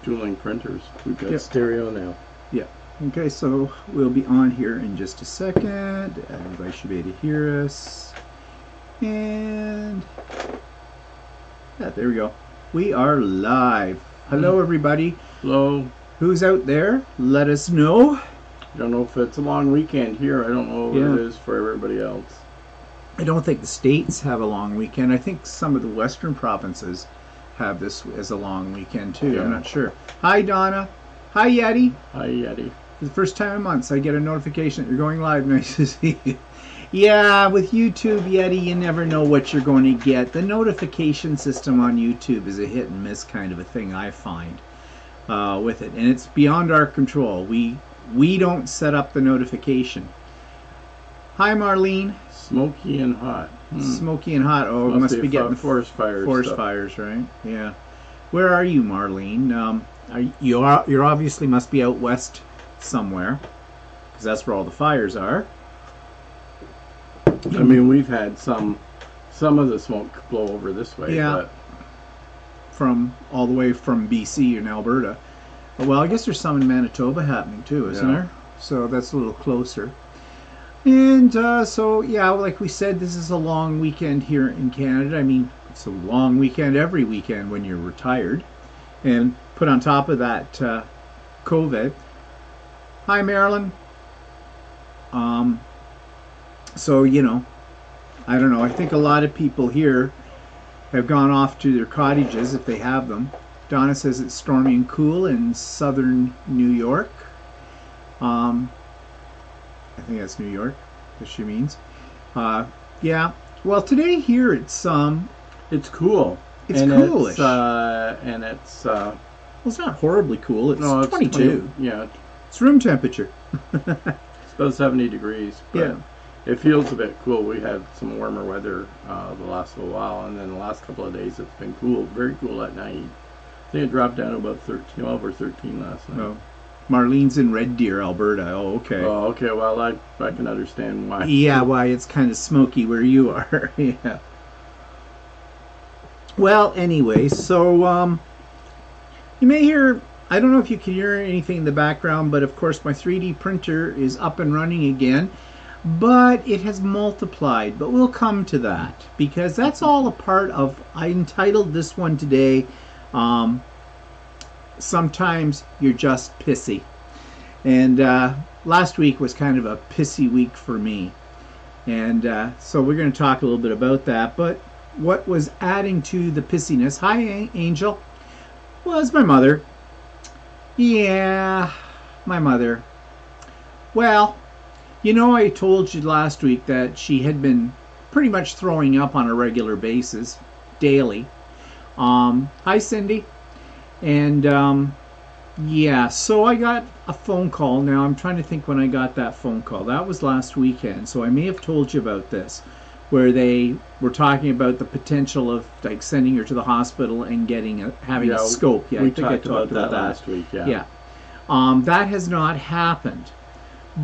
dueling printers. We've got Yep. stereo now. Yeah. Okay, so we'll be on here in just a second. Everybody should be able to hear us. And yeah, there we go. We are live. Hello, everybody. Hello. Who's out there? Let us know. I don't know if it's a long weekend here. I don't know what it is for everybody else. I don't think the States have a long weekend. I think some of the Western provinces have this as a long weekend too. Yeah. I'm not sure. Hi, Donna. Hi, Yeti. Hi, Yeti. For the first time in months, I get a notification that you're going live. Nice to see you. Yeah, with YouTube, Yeti, you never know what you're going to get. The notification system on YouTube is a hit and miss kind of a thing, I find, with it. And it's beyond our control. We don't set up the notification. Hi, Marlene. Smoky and hot. Smoky and hot. Oh, must be getting forest fires. Forest fires, right? Yeah. Where are you, Marlene? You're obviously must be out west somewhere, because that's where all the fires are. I mean, we've had some of the smoke blow over this way. Yeah. But from all the way from BC and Alberta. Well, I guess there's some in Manitoba happening too, isn't there? So that's a little closer. And so, yeah, like we said, this is a long weekend here in Canada. I mean, it's a long weekend every weekend when you're retired. And put on top of that, COVID. Hi, Marilyn. So, you know, I don't know. I think a lot of people here have gone off to their cottages, if they have them. Donna says it's stormy and cool in southern New York. I think that's New York, as she means. Yeah. Well, today here it's cool. It's and coolish. Well, it's not horribly cool. It's no, it's 22. Yeah. It's room temperature. It's about 70 degrees. But Yeah. it feels a bit cool. We had some warmer weather the last little while, and then the last couple of days it's been cool, very cool at night. I think it dropped down to about 12 or 13 last night. Oh. Marlene's in Red Deer, Alberta. Oh, okay. Oh, okay. Well, I can understand why. Yeah, why it's kind of smoky where you are. Yeah. Well, anyway, so you may hear, I don't know if you can hear anything in the background, but of course my 3D printer is up and running again, but it has multiplied. But we'll come to that, because that's all a part of, I entitled this one today, Sometimes You're Just Pissy. And last week was kind of a pissy week for me. And so we're going to talk a little bit about that. But what was adding to the pissiness, hi Angel, was my mother. Yeah, my mother. Well, you know, I told you last week that she had been pretty much throwing up on a regular basis, daily. Hi Cindy. And yeah, so I got a phone call. Now I'm trying to think when I got that phone call. That was last weekend, so I may have told you about this, where they were talking about the potential of like sending her to the hospital and having a scope. Yeah, we I think I talked talked about that that last week. Yeah. Yeah. That has not happened,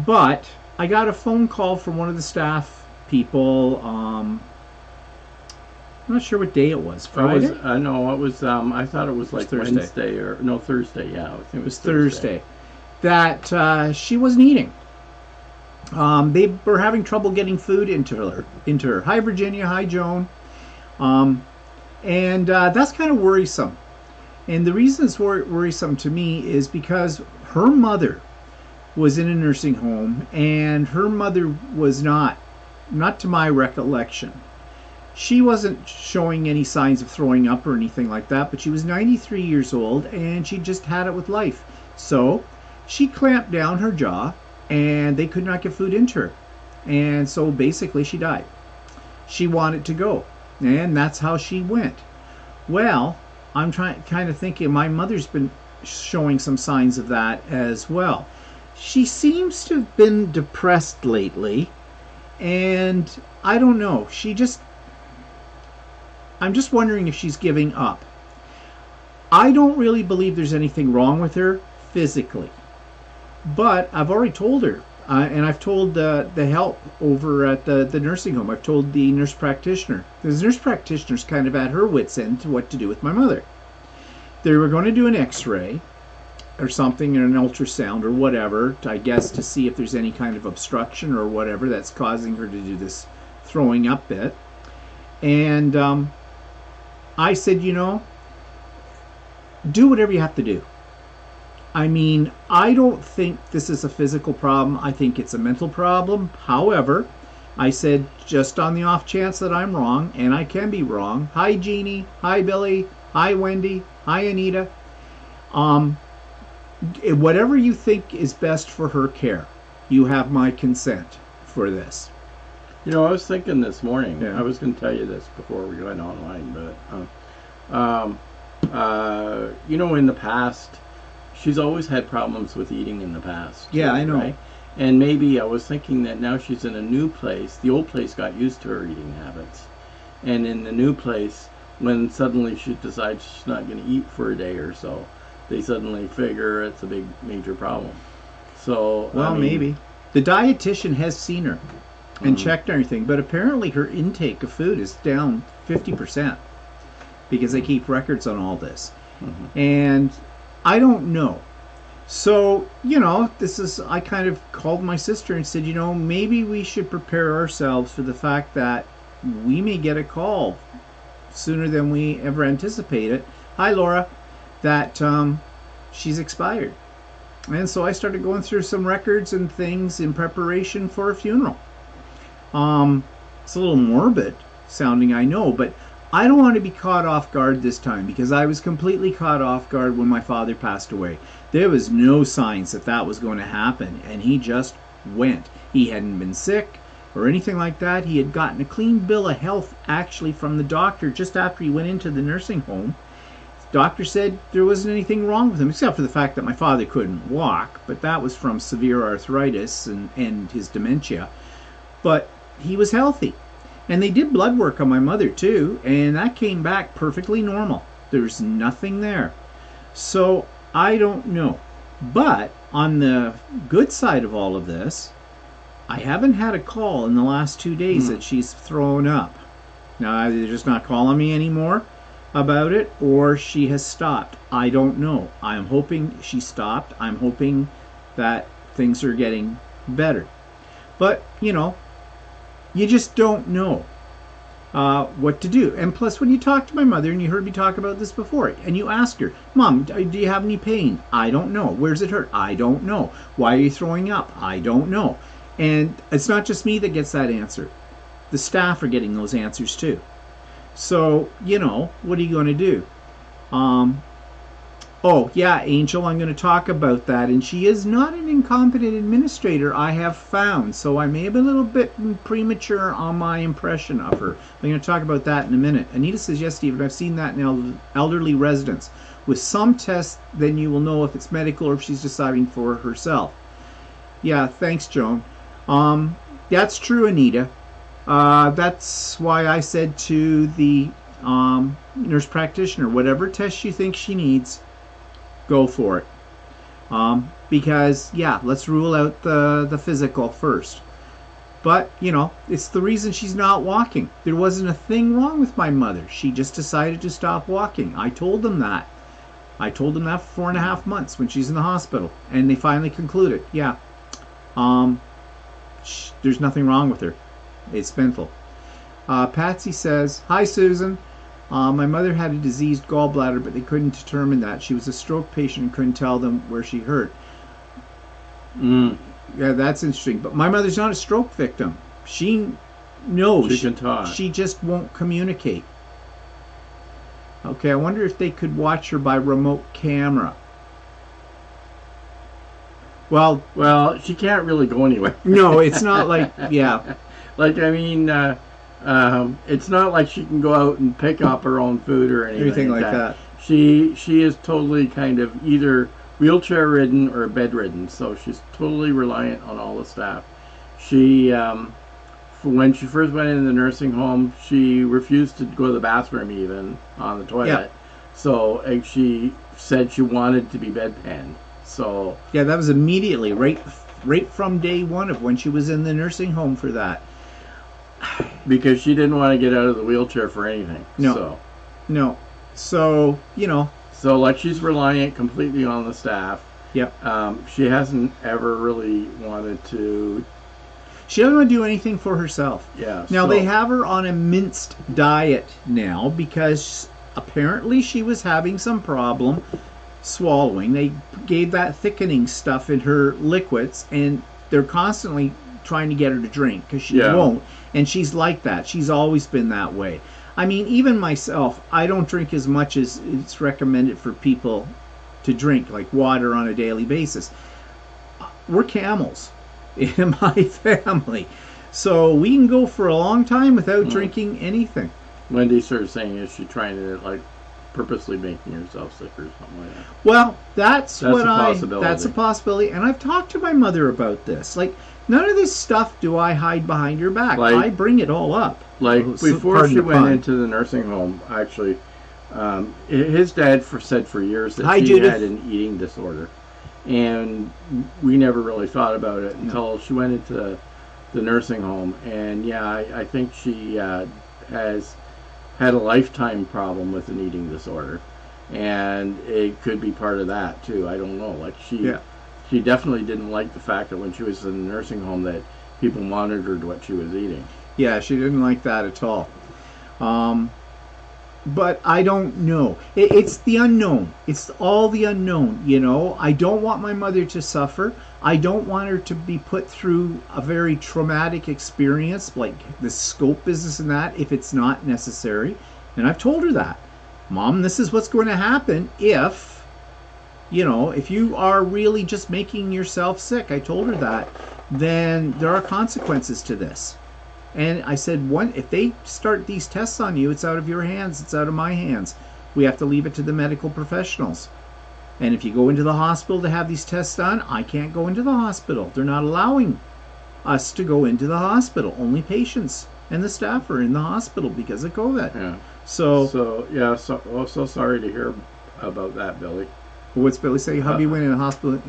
but I got a phone call from one of the staff people. I'm not sure what day it was. Friday? No, it was. I thought it was like Thursday. Wednesday or no Thursday. Yeah, I think it was Thursday. That she wasn't eating. They were having trouble getting food into her. Hi Virginia. Hi Joan. And that's kind of worrisome. And the reason it's worrisome to me is because her mother was in a nursing home, and her mother was not to my recollection. She wasn't showing any signs of throwing up or anything like that, but she was 93 years old and she just had it with life. So she clamped down her jaw and they could not get food into her. And so basically she died. She wanted to go, and that's how she went. Well, I'm kind of thinking my mother's been showing some signs of that as well. She seems to have been depressed lately, and I don't know. I'm just wondering if she's giving up. I don't really believe there's anything wrong with her physically. But I've already told her, and I've told the help over at the nursing home. I've told the nurse practitioner. The nurse practitioner's kind of at her wit's end to what to do with my mother. they were going to do an X-ray or something, or an ultrasound or whatever, I guess, to see if there's any kind of obstruction or whatever that's causing her to do this throwing up bit. And I said, do whatever you have to do. I mean, I don't think this is a physical problem. I think it's a mental problem. However, I said, just on the off chance that I'm wrong, and I can be wrong. Hi, Jeannie. Hi, Billy. Hi, Wendy. Hi, Anita. Whatever you think is best for her care, you have my consent for this. I was thinking this morning, Yeah. I was going to tell you this before we went online, but, in the past, she's always had problems with eating in the past. Yeah, I know. Right? And maybe I was thinking that now she's in a new place. The old place got used to her eating habits. And in the new place, when suddenly she decides she's not going to eat for a day or so, they suddenly figure it's a big, major problem. So, Well, maybe. The dietitian has seen her and checked everything, but apparently her intake of food is down 50% because they keep records on all this. And I don't know. So, I kind of called my sister and said, maybe we should prepare ourselves for the fact that we may get a call sooner than we ever anticipated. Hi, Laura. That she's expired. And so I started going through some records and things in preparation for a funeral. It's a little morbid sounding, I know, but I don't want to be caught off guard this time, because I was completely caught off guard when my father passed away. There was no signs that was going to happen, and he just went. He hadn't been sick or anything like that. He had gotten a clean bill of health actually from the doctor just after he went into the nursing home. The doctor said there wasn't anything wrong with him, except for the fact that my father couldn't walk, but that was from severe arthritis and his dementia. But he was healthy. And they did blood work on my mother too, and that came back perfectly normal. There's nothing there. So I don't know. But on the good side of all of this, I haven't had a call in the last 2 days that she's thrown up. Now, either they're just not calling me anymore about it, or she has stopped. I don't know. I'm hoping she stopped. I'm hoping that things are getting better. But, you just don't know what to do. And plus, when you talk to my mother, and you heard me talk about this before, and you ask her, Mom, do you have any pain? I don't know. Where's it hurt? I don't know. Why are you throwing up? I don't know. And it's not just me that gets that answer. The staff are getting those answers too. So, what are you going to do? Oh, yeah, Angel, I'm going to talk about that. And she is not an incompetent administrator, I have found. So I may have been a little bit premature on my impression of her. I'm going to talk about that in a minute. Anita says, yes, Stephen, I've seen that in elderly residents. With some tests, then you will know if it's medical or if she's deciding for herself. Yeah, thanks, Joan. That's true, Anita. That's why I said to the nurse practitioner, whatever test you think she needs, go for it. Because, yeah, let's rule out the physical first. But, it's the reason she's not walking. There wasn't a thing wrong with my mother. She just decided to stop walking. I told them that. I told them that for 4.5 months when she's in the hospital. And they finally concluded, yeah, there's nothing wrong with her. It's mental. Patsy says, hi, Susan. My mother had a diseased gallbladder, but they couldn't determine that. She was a stroke patient and couldn't tell them where she hurt. Yeah, that's interesting. But my mother's not a stroke victim. She knows. She can talk. She just won't communicate. Okay, I wonder if they could watch her by remote camera. Well, she can't really go anywhere. No, it's not like, yeah. Like, I mean, it's not like she can go out and pick up her own food or anything like that. She is totally kind of either wheelchair ridden or bedridden, so she's totally reliant on all the staff. She, when she first went into the nursing home, she refused to go to the bathroom even on the toilet. Yeah. So she said she wanted to be bedpanned. So yeah, that was immediately right from day one of when she was in the nursing home for that. Because she didn't want to get out of the wheelchair for anything. No. So, So, like, she's reliant completely on the staff. Yep. She hasn't ever really wanted to. She doesn't want to do anything for herself. Yeah. Now, so, they have her on a minced diet now because apparently she was having some problem swallowing. They gave that thickening stuff in her liquids, and they're constantly trying to get her to drink because she won't. And she's like that. She's always been that way. I mean, even myself, I don't drink as much as it's recommended for people to drink, like water on a daily basis. We're camels in my family. So we can go for a long time without drinking anything. Wendy started saying, is she trying to, like, purposely making herself sick or something like that? Well, that's a possibility. That's a possibility. And I've talked to my mother about this. Like, none of this stuff do I hide behind her back. Like, I bring it all up. Like, before she went into the nursing home, actually, his dad said for years that she had an eating disorder. And we never really thought about it until she went into the nursing home. And, yeah, I think she has had a lifetime problem with an eating disorder. And it could be part of that, too. I don't know. Like, she definitely didn't like the fact that when she was in the nursing home that people monitored what she was eating. Yeah, she didn't like that at all. But I don't know. It's the unknown. It's all the unknown, you know. I don't want my mother to suffer. I don't want her to be put through a very traumatic experience like the scope business and that if it's not necessary. And I've told her that. Mom, this is what's going to happen if, you know, if you are really just making yourself sick. I told her that. Then there are consequences to this. And I said, if they start these tests on you, it's out of your hands, it's out of my hands. We have to leave it to the medical professionals. And if you go into the hospital to have these tests done, I can't go into the hospital. They're not allowing us to go into the hospital. Only patients and the staff are in the hospital because of COVID. Yeah. So sorry to hear about that, Billy. What's Billy saying? Hubby went in the hospital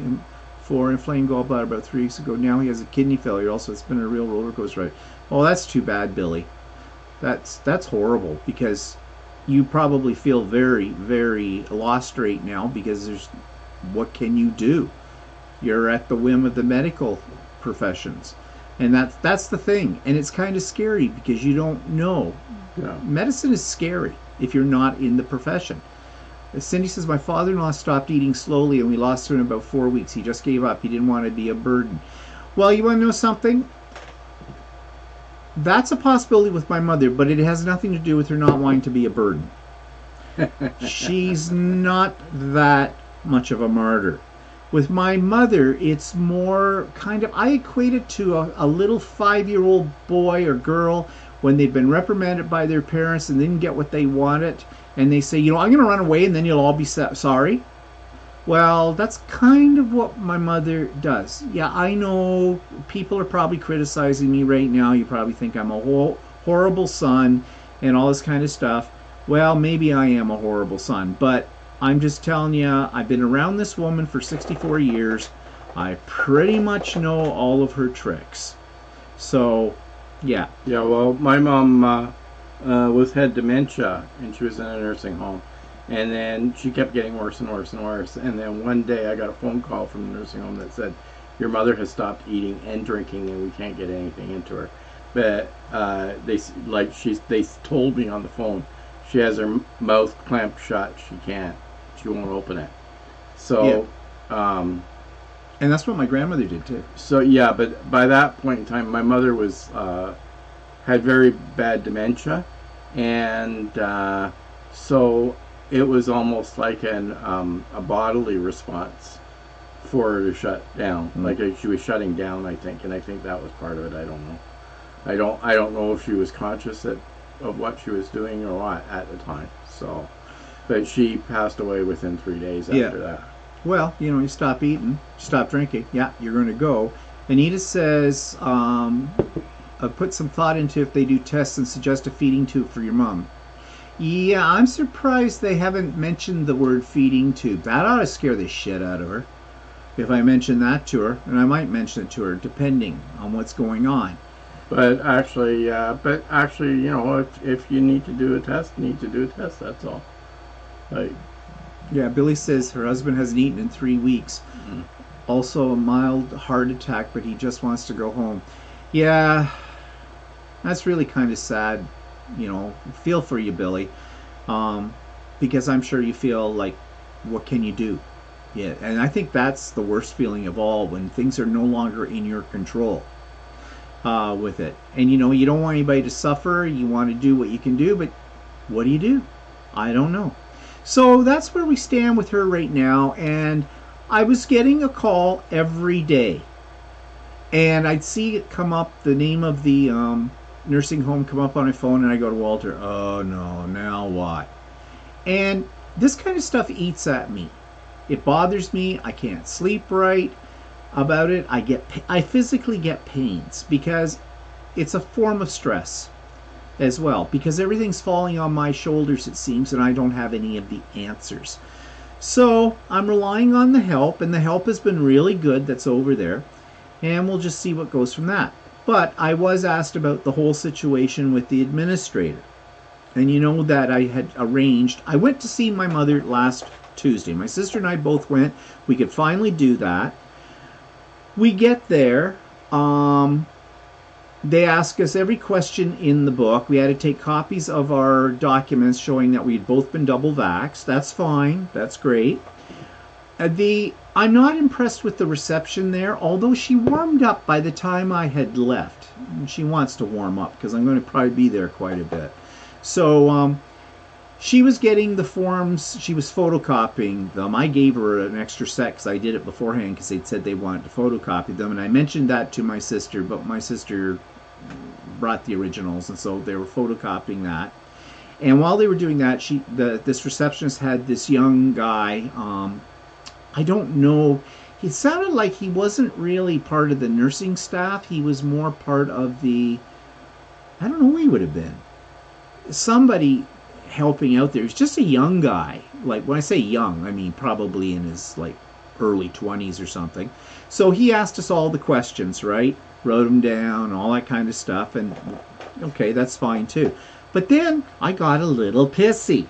for inflamed gallbladder about 3 weeks ago. Now he has a kidney failure. Also, it's been a real roller coaster ride. Oh, that's too bad, Billy. That's horrible because you probably feel very, very lost right now because what can you do? You're at the whim of the medical professions. And that's the thing. And it's kind of scary because you don't know. Yeah. Medicine is scary if you're not in the profession. Cindy says, my father-in-law stopped eating slowly and we lost him in about 4 weeks. He just gave up. He didn't want to be a burden. Well, you want to know something? That's a possibility with my mother, but it has nothing to do with her not wanting to be a burden. She's not that much of a martyr. With my mother, it's more kind of, I equate it to a little 5-year-old boy or girl when they've been reprimanded by their parents and didn't get what they wanted, and they say, you know, I'm going to run away and then you'll all be sorry. Well, that's kind of what my mother does. Yeah, I know people are probably criticizing me right now. You probably think I'm a horrible son and all this kind of stuff. Well, maybe I am a horrible son, but I'm just telling you, I've been around this woman for 64 years. I pretty much know all of her tricks. So, yeah. Yeah, well, my mom had dementia, and she was in a nursing home. And then she kept getting worse and worse and worse. And then one day I got a phone call from the nursing home that said, your mother has stopped eating and drinking and we can't get anything into her. But they told me on the phone, she has her mouth clamped shut. She won't open it. So, yeah. And that's what my grandmother did too. So yeah, but by that point in time, my mother had very bad dementia. And so it was almost like a bodily response for her to shut down. Mm-hmm. Like she was shutting down, I think, and I think that was part of it. I don't know. I don't know if she was conscious of what she was doing or what at the time. So, but she passed away within 3 days after that. Well, you know, you stop eating, stop drinking. Yeah, you're going to go. Anita says, put some thought into if they do tests and suggest a feeding tube for your mom. Yeah, I'm surprised they haven't mentioned the word feeding tube. That ought to scare the shit out of her if I mention that to her, and I might mention it to her depending on what's going on. But actually, you know, if you need to do a test, you need to do a test. That's all. Like, Yeah, Billy says her husband hasn't eaten in 3 weeks. Mm. Also a mild heart attack, but he just wants to go home. Yeah, that's really kind of sad. You know, feel for you, Billy, because I'm sure you feel like, what can you do? Yeah, and I think that's the worst feeling of all, when things are no longer in your control with it. And you know, you don't want anybody to suffer. You want to do what you can do, but what do you do? I don't know. So that's where we stand with her right now. And I was getting a call every day, and I'd see it come up, the name of the nursing home come up on my phone, and I go to Walter, oh no, now what? And this kind of stuff eats at me. It bothers me. I can't sleep right about it. I physically get pains, because it's a form of stress as well, because everything's falling on my shoulders, it seems, and I don't have any of the answers. So I'm relying on the help, and the help has been really good that's over there, and we'll just see what goes from that. But I was asked about the whole situation with the administrator, and you know that I had arranged, I went to see my mother last Tuesday. My sister and I both went. We could finally do that. We get there. They ask us every question in the book. We had to take copies of our documents showing that we'd both been double vaxxed. That's fine. That's great. I'm not impressed with the reception there, although she warmed up by the time I had left. She wants to warm up, because I'm going to probably be there quite a bit. So she was getting the forms. She was photocopying them. I gave her an extra set because I did it beforehand, because they'd said they wanted to photocopy them. And I mentioned that to my sister, but my sister brought the originals, and so they were photocopying that. And while they were doing that, this receptionist had this young guy. I don't know. He sounded like he wasn't really part of the nursing staff. He was more part of the, I don't know who he would have been. Somebody helping out there. He's just a young guy. Like, when I say young, I mean probably in his like early 20s or something. So he asked us all the questions, right? Wrote them down, all that kind of stuff, and okay, that's fine too. But then I got a little pissy.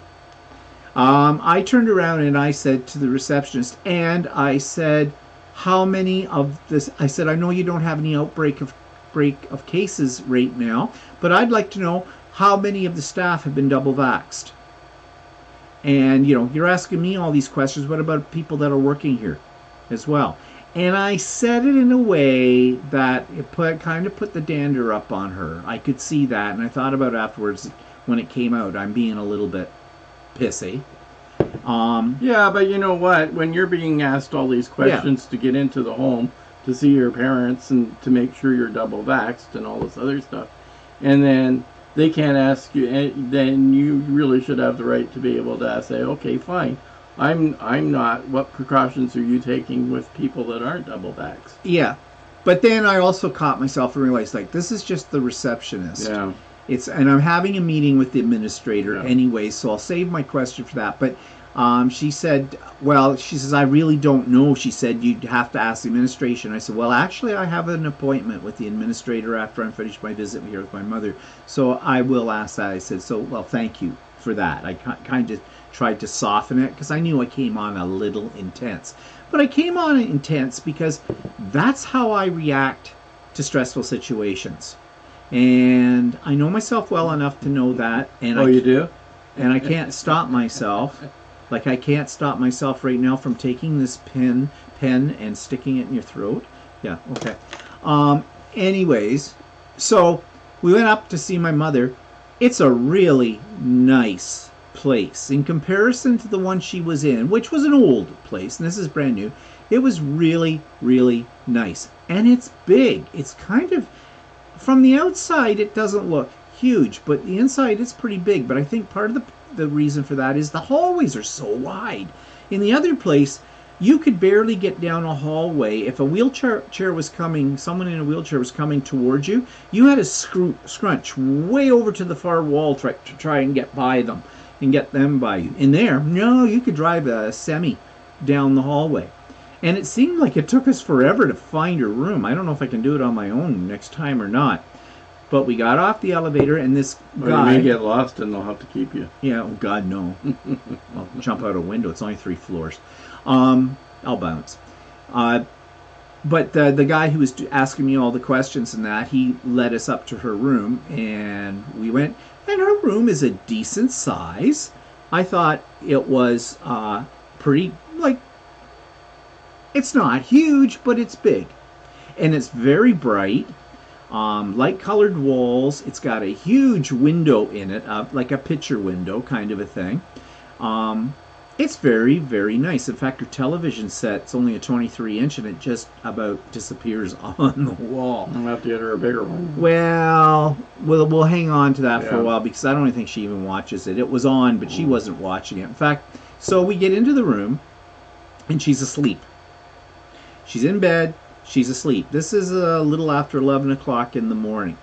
I turned around and I said to the receptionist, and I said, how many of this, I said, I know you don't have any outbreak of cases right now, but I'd like to know how many of the staff have been double vaxxed. And, you know, you're asking me all these questions. What about people that are working here as well? And I said it in a way that it kind of put the dander up on her. I could see that, and I thought about it afterwards when it came out. I'm being a little bit pissy. Yeah, but you know what? When you're being asked all these questions to get into the home, to see your parents, and to make sure you're double vaxxed and all this other stuff, and then they can't ask you, then you really should have the right to be able to say, okay, fine. I'm not. What precautions are you taking with people that aren't double vaxxed? Yeah. But then I also caught myself and realized, like, this is just the receptionist. Yeah. And I'm having a meeting with the administrator anyway, so I'll save my question for that. But she said, she says, I really don't know. She said, you'd have to ask the administration. I said, well, actually, I have an appointment with the administrator after I'm finished my visit here with my mother. So I will ask that. I said, thank you for that. I kind of tried to soften it, because I knew I came on a little intense. But I came on intense because that's how I react to stressful situations. And I know myself well enough to know that. And you do? And I can't stop myself. Like, I can't stop myself right now from taking this pen and sticking it in your throat. Yeah, okay. Anyways, so we went up to see my mother. It's a really nice place in comparison to the one she was in, which was an old place, and this is brand new. It was really, really nice. And it's big. It's kind of, from the outside, it doesn't look huge, but the inside, it's pretty big. But I think part of the reason for that is the hallways are so wide. In the other place, you could barely get down a hallway. If a wheelchair was coming, someone in a wheelchair was coming towards you, you had to scrunch way over to the far wall to try and get by them and get them by you. In there, no, you could drive a semi down the hallway. And it seemed like it took us forever to find a room. I don't know if I can do it on my own next time or not. But we got off the elevator, and this Or guy... you may get lost and they'll have to keep you. Yeah, oh God, no. I'll jump out a window. It's only 3 floors. I'll bounce. But the guy who was asking me all the questions and that, he led us up to her room, and we went. And her room is a decent size. I thought it was pretty, like, it's not huge, but it's big. And it's very bright. Light colored walls. It's got a huge window in it, like a picture window kind of a thing. It's very, very nice. In fact, her television set's only a 23-inch, and it just about disappears on the wall. I'll have to get her a bigger one. Well, we'll hang on to that for a while, because I don't think she even watches it. It was on, but she wasn't watching it. In fact, so we get into the room, and she's asleep. She's in bed. She's asleep. This is a little after 11 o'clock in the morning.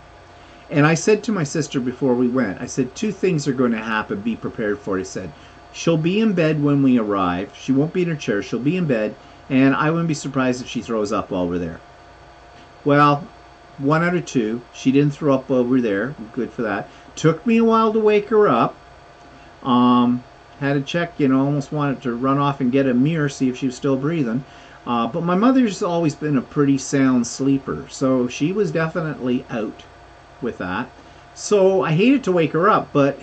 And I said to my sister before we went, I said, 2 things are going to happen. Be prepared for it. I said, she'll be in bed when we arrive. She won't be in her chair. She'll be in bed. And I wouldn't be surprised if she throws up while we're there. Well, 1 out of 2. She didn't throw up while we're there. Good for that. Took me a while to wake her up. Had to check, almost wanted to run off and get a mirror, see if she was still breathing. But my mother's always been a pretty sound sleeper, so she was definitely out with that. So I hated to wake her up, but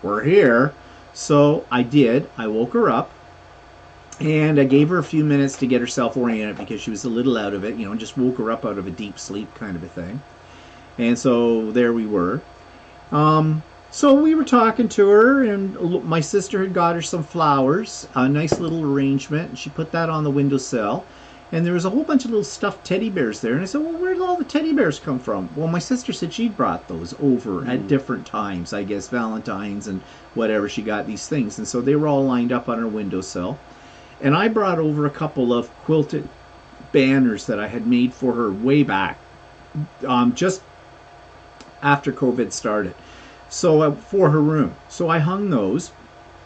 we're here. So I did. I woke her up, and I gave her a few minutes to get herself oriented because she was a little out of it, just woke her up out of a deep sleep kind of a thing. And so there we were. So we were talking to her, and my sister had got her some flowers, a nice little arrangement, and she put that on the windowsill. And there was a whole bunch of little stuffed teddy bears there. And I said, well, where did all the teddy bears come from? Well, my sister said she'd brought those over at different times, I guess, Valentine's and whatever. She got these things. And so they were all lined up on her windowsill. And I brought over a couple of quilted banners that I had made for her way back, just after COVID started. So for her room. So I hung those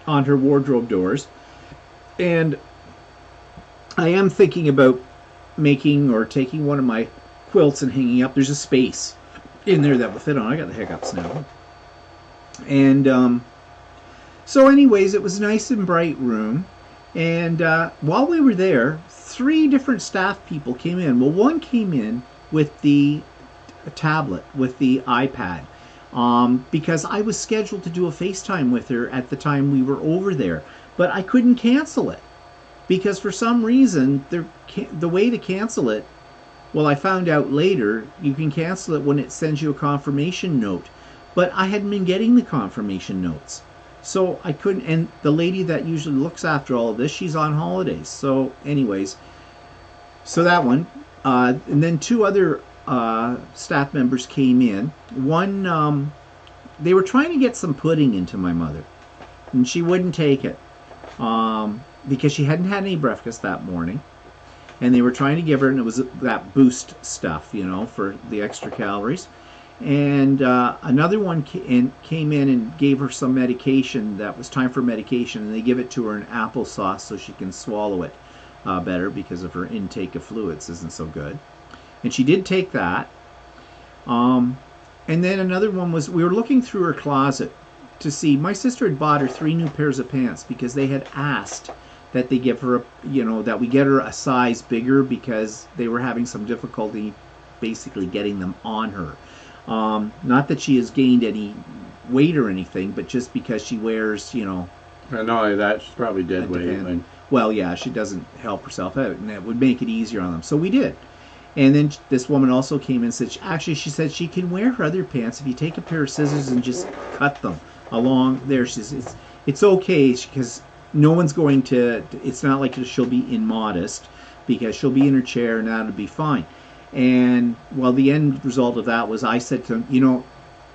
on her wardrobe doors. And I am thinking about making or taking one of my quilts and hanging up. There's a space in there that will fit on. I got the hiccups now. And so anyways, it was a nice and bright room. And while we were there, 3 different staff people came in. Well, one came in with the tablet, with the iPad. Because I was scheduled to do a FaceTime with her at the time we were over there, but I couldn't cancel it because for some reason the way to cancel it, well, I found out later, you can cancel it when it sends you a confirmation note, but I hadn't been getting the confirmation notes, so I couldn't. And the lady that usually looks after all of this, she's on holidays. So anyways, so that one, and then 2 other staff members came in. One, they were trying to get some pudding into my mother, and she wouldn't take it because she hadn't had any breakfast that morning, and they were trying to give her, and it was that boost stuff, for the extra calories. And another one came in and gave her some medication that was time for medication, and they give it to her in applesauce so she can swallow it better because of her intake of fluids isn't so good. And she did take that. And then another one was, we were looking through her closet to see, my sister had bought her 3 new pairs of pants because they had asked that they give her, that we get her a size bigger because they were having some difficulty basically getting them on her. Not that she has gained any weight or anything, but just because she wears, And not only that, she's probably dead weight. Well, yeah, she doesn't help herself out, and that would make it easier on them. So we did. And then this woman also came in and said, she said she can wear her other pants if you take a pair of scissors and just cut them along there. She says it's okay because no one's going to, it's not like she'll be immodest because she'll be in her chair and that'll be fine. And well, the end result of that was I said to him,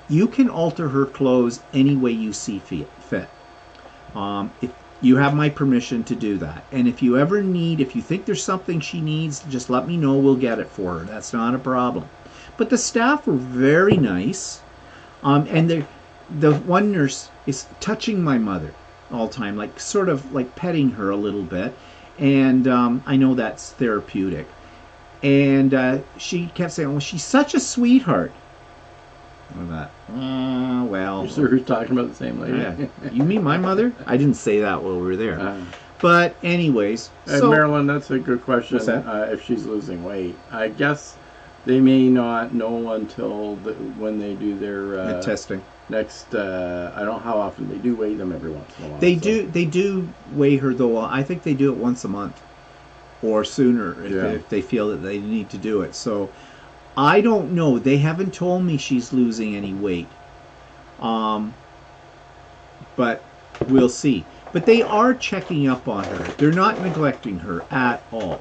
you can alter her clothes any way you see fit. If you have my permission to do that. And if you ever need, if you think there's something she needs, just let me know. We'll get it for her. That's not a problem. But the staff were very nice. And the one nurse is touching my mother all the time, like sort of like petting her a little bit. And I know that's therapeutic. And she kept saying, well, she's such a sweetheart. I thought, well. You sure who's talking about the same lady? Yeah. You mean my mother? I didn't say that while we were there. But anyways. So, Marilyn, that's a good question. What's that? If she's losing weight. I guess they may not know until when they do their testing. Next, I don't know how often they do weigh them every once in a while. They do weigh her, though. I think they do it once a month or sooner if they feel that they need to do it. So I don't know. They haven't told me she's losing any weight. But we'll see. But they are checking up on her. They're not neglecting her at all.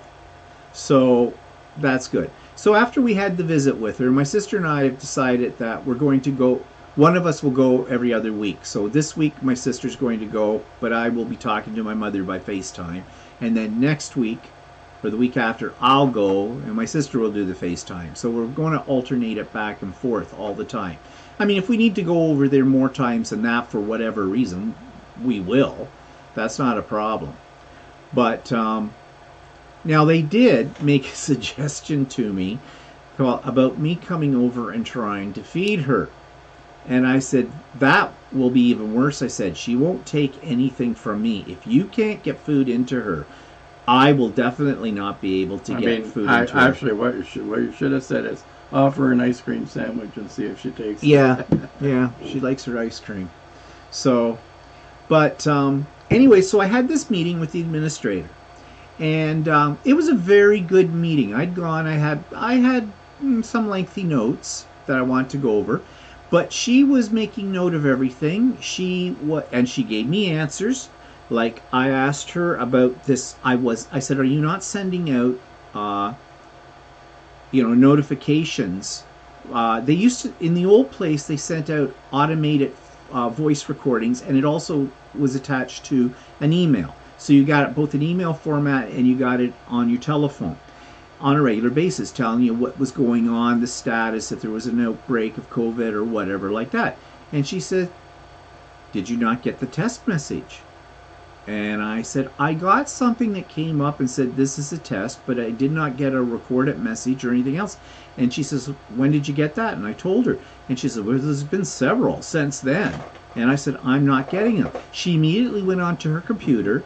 So that's good. So after we had the visit with her, my sister and I have decided that we're going to go. One of us will go every other week. So this week my sister's going to go, but I will be talking to my mother by FaceTime. And then next week, or the week after, I'll go and my sister will do the FaceTime. So we're going to alternate it back and forth all the time. I mean, if we need to go over there more times than that for whatever reason, we will. That's not a problem. But now they did make a suggestion to me about me coming over and trying to feed her. And I said, that will be even worse. I said, she won't take anything from me. If you can't get food into her, I will definitely not be able to get food into her. Actually, what you should have said is, offer her an ice cream sandwich and see if she takes it. Yeah, she likes her ice cream. So, but anyway, so I had this meeting with the administrator. And it was a very good meeting. I had some lengthy notes that I want to go over. But she was making note of everything. And she gave me answers. Like I asked her about this. I said, "Are you not sending out, notifications?" They used to, in the old place, they sent out automated voice recordings, and it also was attached to an email. So you got it both in email format and you got it on your telephone on a regular basis, telling you what was going on, the status, if there was an outbreak of COVID or whatever like that. And she said, "Did you not get the test message?" And I said, "I got something that came up and said this is a test, but I did not get a recorded message or anything else." And she says, "When did you get that?" And I told her. And she said, "Well, there's been several since then." And I said, "I'm not getting them." She immediately went onto her computer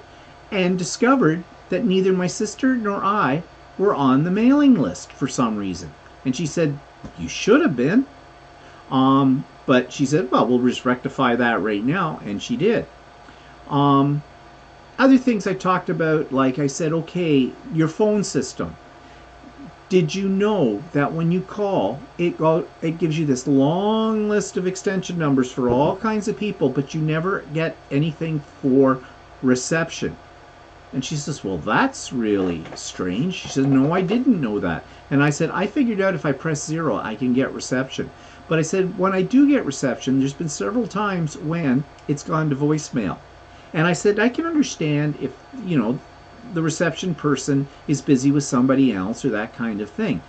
and discovered that neither my sister nor I were on the mailing list for some reason. And she said, "You should have been." But she said, "Well, we'll just rectify that right now." And she did. Other things I talked about, like I said, okay, your phone system. Did you know that when you call, it gives you this long list of extension numbers for all kinds of people, but you never get anything for reception? And she says, "Well, that's really strange." She says, "No, I didn't know that." And I said, "I figured out if I press 0, I can get reception." But I said, when I do get reception, there's been several times when it's gone to voicemail. And I said, I can understand if, the reception person is busy with somebody else or that kind of thing.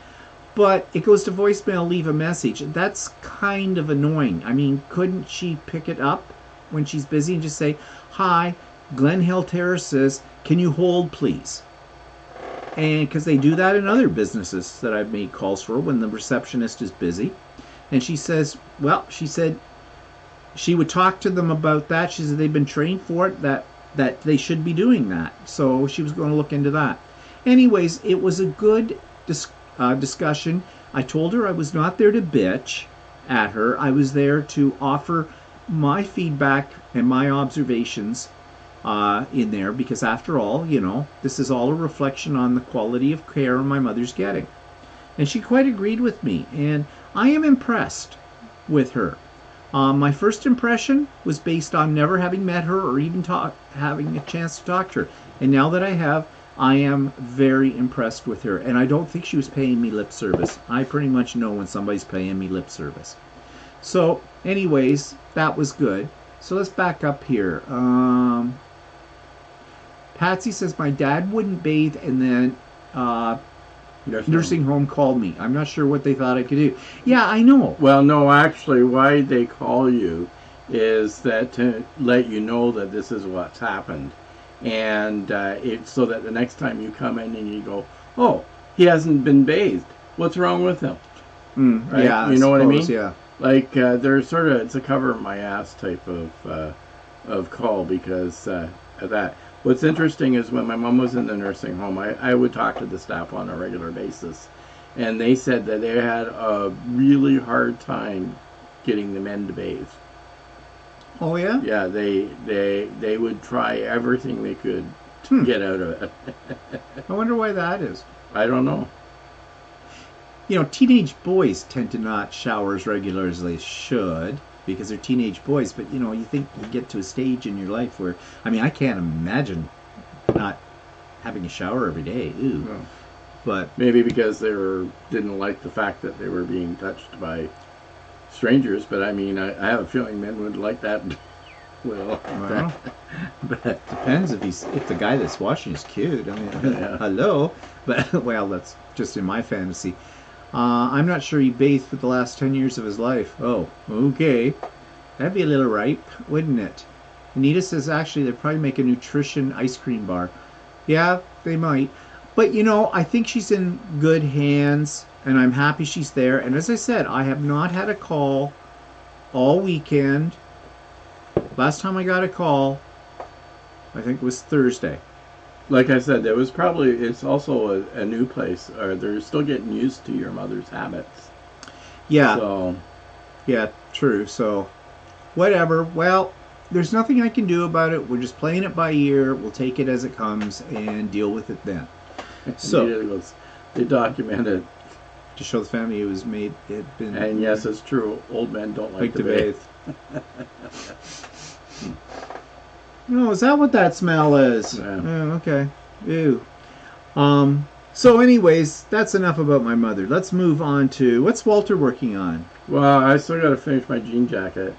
But it goes to voicemail, leave a message. That's kind of annoying. I mean, couldn't she pick it up when she's busy and just say, "Hi, Glen Hill Terraces, can you hold, please?" And because they do that in other businesses that I've made calls for when the receptionist is busy. And she says, she said she would talk to them about that. She said they've been trained for it, that they should be doing that. So she was going to look into that. Anyways, it was a good discussion. I told her I was not there to bitch at her. I was there to offer my feedback and my observations in there, because after all, this is all a reflection on the quality of care my mother's getting. And she quite agreed with me, and I am impressed with her. My first impression was based on never having met her or even having a chance to talk to her. And now that I have, I am very impressed with her. And I don't think she was paying me lip service. I pretty much know when somebody's paying me lip service. So, anyways, that was good. So let's back up here. Patsy says, "My dad wouldn't bathe, and then nursing home called me. I'm not sure what they thought I could do." Yeah, I know. Well, no, actually, why they call you is that to let you know that this is what's happened. And it's so that the next time you come in and you go, "Oh, he hasn't been bathed. What's wrong with him?" Right? Yeah, you know what I mean? Yeah. Like they're sort of, it's a cover my ass type of call because of that. What's interesting is when my mom was in the nursing home, I would talk to the staff on a regular basis, and they said that they had a really hard time getting the men to bathe. Oh yeah. Yeah, they would try everything they could to get out of it. I wonder why that is. I don't know. You know, teenage boys tend to not shower as regular as they should because they're teenage boys. But, you know, you think you get to a stage in your life where, I mean, I can't imagine not having a shower every day. Ew. No. But maybe because didn't like the fact that they were being touched by strangers. But, I mean, I have a feeling men would like that. Well, but depends if the guy that's washing is cute. I mean, hello. But, well, that's just in my fantasy. I'm not sure he bathed for the last 10 years of his life. Oh, okay. That'd be a little ripe, wouldn't it? Anita says actually they'd probably make a nutrition ice cream bar. Yeah, they might. But, you know, I think she's in good hands, and I'm happy she's there. And as I said, I have not had a call all weekend. Last time I got a call, I think it was Thursday. Like I said, it's also a new place. Or they're still getting used to your mother's habits. Yeah. So. Yeah, true. So, whatever. Well, there's nothing I can do about it. We're just playing it by ear. We'll take it as it comes and deal with it then. So, they documented to show the family it had been. And yes, it's true. Old men don't like to bathe. Oh, is that what that smell is? Yeah. Oh, okay. Ew. So anyways, that's enough about my mother. Let's move on to, what's Walter working on? Well, I still got to finish my jean jacket.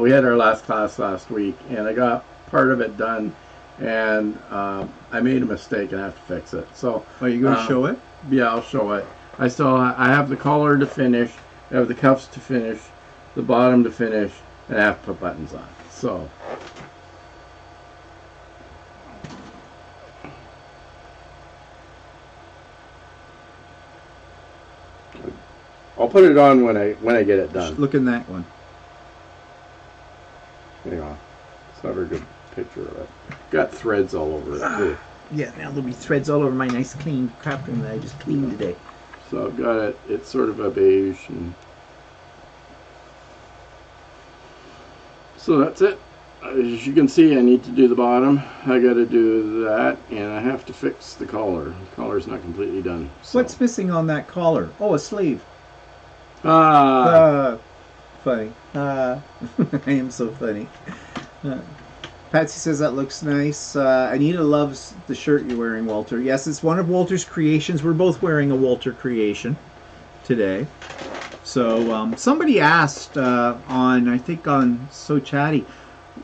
We had our last class last week, and I got part of it done, and I made a mistake and I have to fix it. So, are you going to show it? Yeah, I'll show it. I have the collar to finish, I have the cuffs to finish, the bottom to finish, and I have to put buttons on. So. I'll put it on when I get it done. Look in that one. Hang on. It's not a very good picture of it. Got threads all over it too. Yeah, now there'll be threads all over my nice clean crap room that I just cleaned today. So I've got it. It's sort of a beige, and so that's it. As you can see, I need to do the bottom. I got to do that, and I have to fix the collar. The collar's not completely done. So. What's missing on that collar? Oh, a sleeve. Funny. I am so funny. Patsy says that looks nice. Anita loves the shirt you're wearing, Walter. Yes, it's one of Walter's creations. We're both wearing a Walter creation today. So somebody asked I think on So Chatty,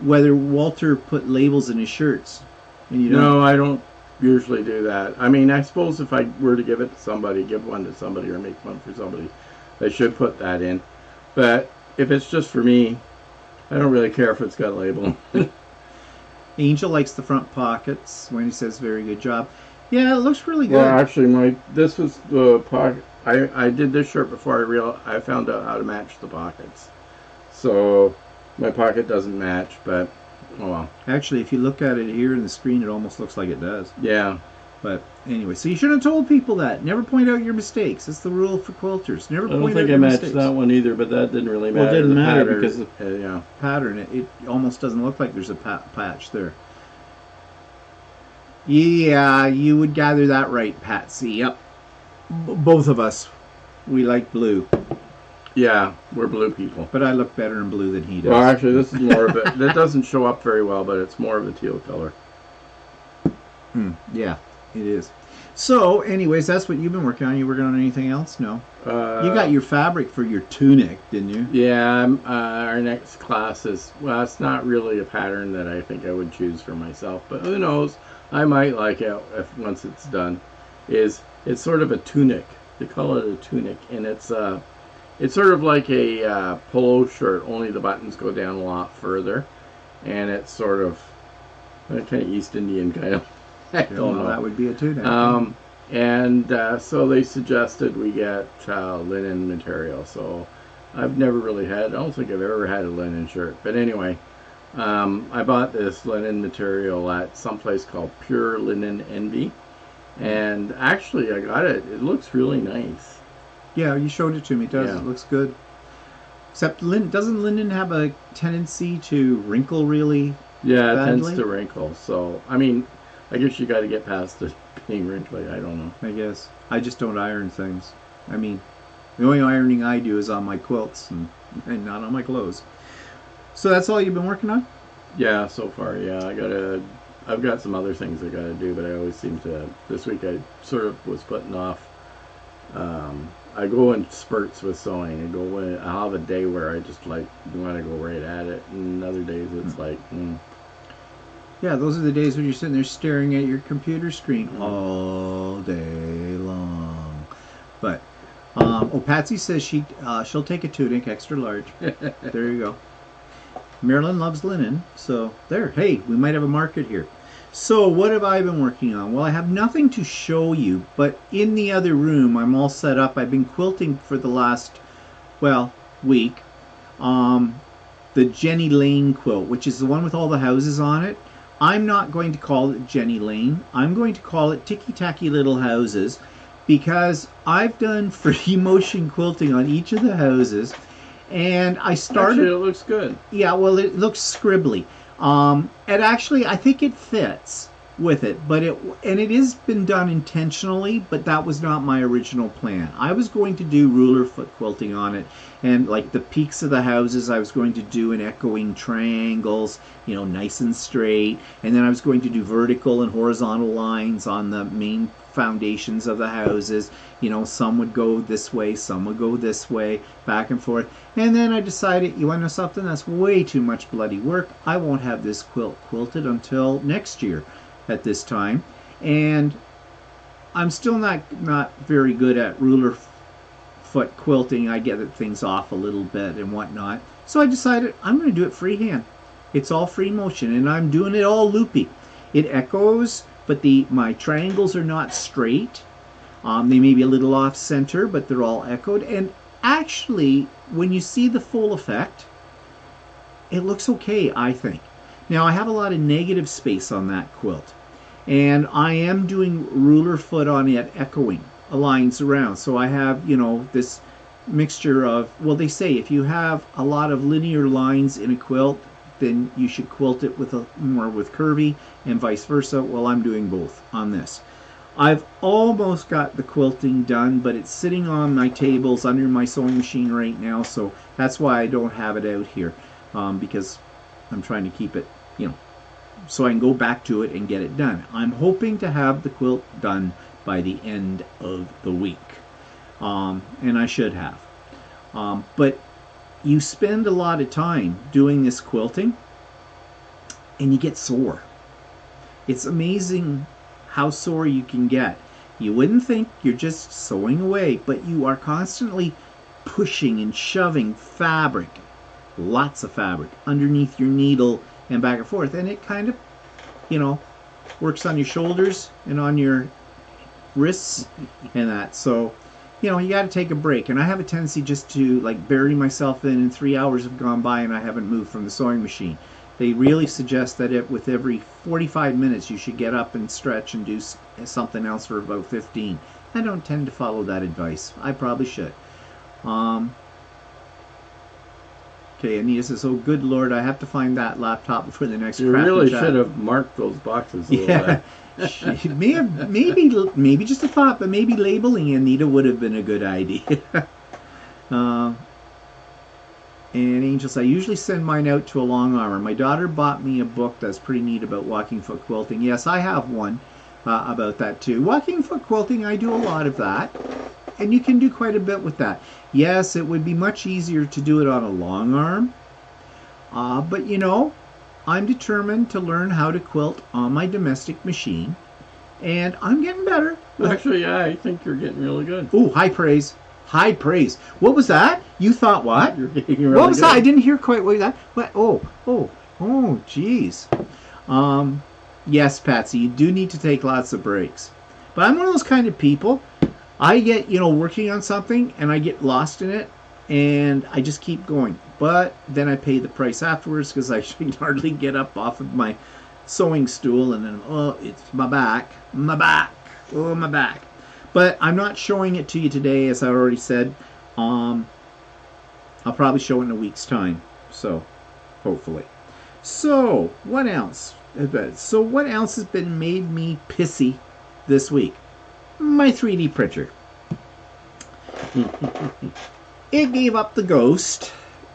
whether Walter put labels in his shirts. And no, I don't usually do that. I mean, I suppose if I were to give one to somebody or make one for somebody, I should put that in. But if it's just for me, I don't really care if it's got a label. Angel likes the front pockets. Wendy says, very good job. Yeah, it looks really good. Well, actually, this was the pocket. I did this shirt before I found out how to match the pockets. So my pocket doesn't match, but oh well. Actually, if you look at it here in the screen, it almost looks like it does. Yeah. But anyway, so you should have told people that. Never point out your mistakes. That's the rule for quilters. Never point out your mistakes. I don't think I matched that one either, but that didn't really matter. Well, it didn't matter pattern, because the pattern, it almost doesn't look like there's a patch there. Yeah, you would gather that right, Patsy. Yep. Both of us, we like blue. Yeah, we're blue people. But I look better in blue than he does. Well, actually, this is more of it. That doesn't show up very well, but it's more of a teal color. Yeah, it is. So, anyways, that's what you've been working on. You working on anything else? No. You got your fabric for your tunic, didn't you? Yeah. Our next class is, well, it's not really a pattern that I think I would choose for myself, but who knows? I might like it once it's done. It's sort of a tunic. They call it a tunic, and it's sort of like a polo shirt, only the buttons go down a lot further, and it's sort of kind of East Indian kind of. I don't know. That would be a tunic. And so they suggested we get linen material. So I've never really had. I don't think I've ever had a linen shirt. But anyway, I bought this linen material at some place called Pure Linen Envy, and actually I got it. It looks really nice. Yeah, you showed it to me. It does. Yeah. It looks good. Except doesn't linen have a tendency to wrinkle really Yeah, it badly? tends to wrinkle. So I mean, I guess you got to get past the being wrinkly. I don't know. I guess. I just don't iron things. I mean, the only ironing I do is on my quilts and not on my clothes. So that's all you've been working on? Yeah, so far, yeah. I've got some other things I gotta do, but I always seem to. This week I sort of was putting off. I go in spurts with sewing. I'll have a day where I just like want to go right at it, and other days it's like. Yeah, those are the days when you're sitting there staring at your computer screen all day long. But, Patsy says she'll take a tunic, extra large. There you go. Marilyn loves linen, so there. Hey, we might have a market here. So what have I been working on? Well, I have nothing to show you, but in the other room, I'm all set up. I've been quilting for the last, week. The Jenny Lane quilt, which is the one with all the houses on it. I'm not going to call it Jenny Lane. I'm going to call it Ticky Tacky Little Houses, because I've done free motion quilting on each of the houses, and I started. Actually, it looks good. Yeah, well, it looks scribbly. And actually, I think it fits with it, but it has been done intentionally, but that was not my original plan. I was going to do ruler foot quilting on it, and like the peaks of the houses I was going to do in echoing triangles, nice and straight, and then I was going to do vertical and horizontal lines on the main foundations of the houses. Some would go this way, some would go this way, back and forth. And then I decided, you want to know something? That's way too much bloody work. I won't have this quilt quilted until next year at this time. And I'm still not very good at ruler foot quilting. I get things off a little bit and whatnot. So I decided I'm going to do it freehand. It's all free motion, and I'm doing it all loopy. It echoes, but my triangles are not straight. They may be a little off center, but they're all echoed. And actually, when you see the full effect, it looks okay, I think. Now, I have a lot of negative space on that quilt, and I am doing ruler foot on it, echoing lines around. So I have, this mixture of, they say if you have a lot of linear lines in a quilt, then you should quilt it with more with curvy, and vice versa. Well, I'm doing both on this. I've almost got the quilting done, but it's sitting on my tables under my sewing machine right now, so that's why I don't have it out here, because I'm trying to keep it, so I can go back to it and get it done. I'm hoping to have the quilt done by the end of the week, and I should have. But you spend a lot of time doing this quilting, and you get sore. It's amazing how sore you can get. You wouldn't think you're just sewing away, but you are constantly pushing and shoving fabric, lots of fabric, underneath your needle and back and forth, and it kind of, works on your shoulders and on your wrists and that. So, you got to take a break, and I have a tendency just to bury myself in, and 3 hours have gone by and I haven't moved from the sewing machine. They really suggest that with every 45 minutes you should get up and stretch and do something else for about 15. I don't tend to follow that advice. I probably should. Okay, Anita says, "Oh, good Lord, I have to find that laptop before the next." You really should have marked those boxes a little bit. maybe just a thought, but maybe labeling Anita would have been a good idea. And Angel says, "I usually send mine out to a long armor. My daughter bought me a book that's pretty neat about walking foot quilting." Yes, I have one about that too. Walking foot quilting, I do a lot of that, and you can do quite a bit with that. Yes, it would be much easier to do it on a long arm, but I'm determined to learn how to quilt on my domestic machine, and I'm getting better. Actually, yeah, I think you're getting really good. Ooh, high praise. High praise. What was that? You thought what? You're getting really what was good. that? I didn't hear quite what that. What? Oh, geez. Yes, Patsy, you do need to take lots of breaks. But I'm one of those kind of people. I get, working on something and I get lost in it, and I just keep going. But then I pay the price afterwards because I can hardly get up off of my sewing stool, and then, oh, it's my back, oh, my back. But I'm not showing it to you today, as I already said. I'll probably show it in a week's time, so hopefully. So what else? So what else has been made me pissy this week? My 3D printer. It gave up the ghost,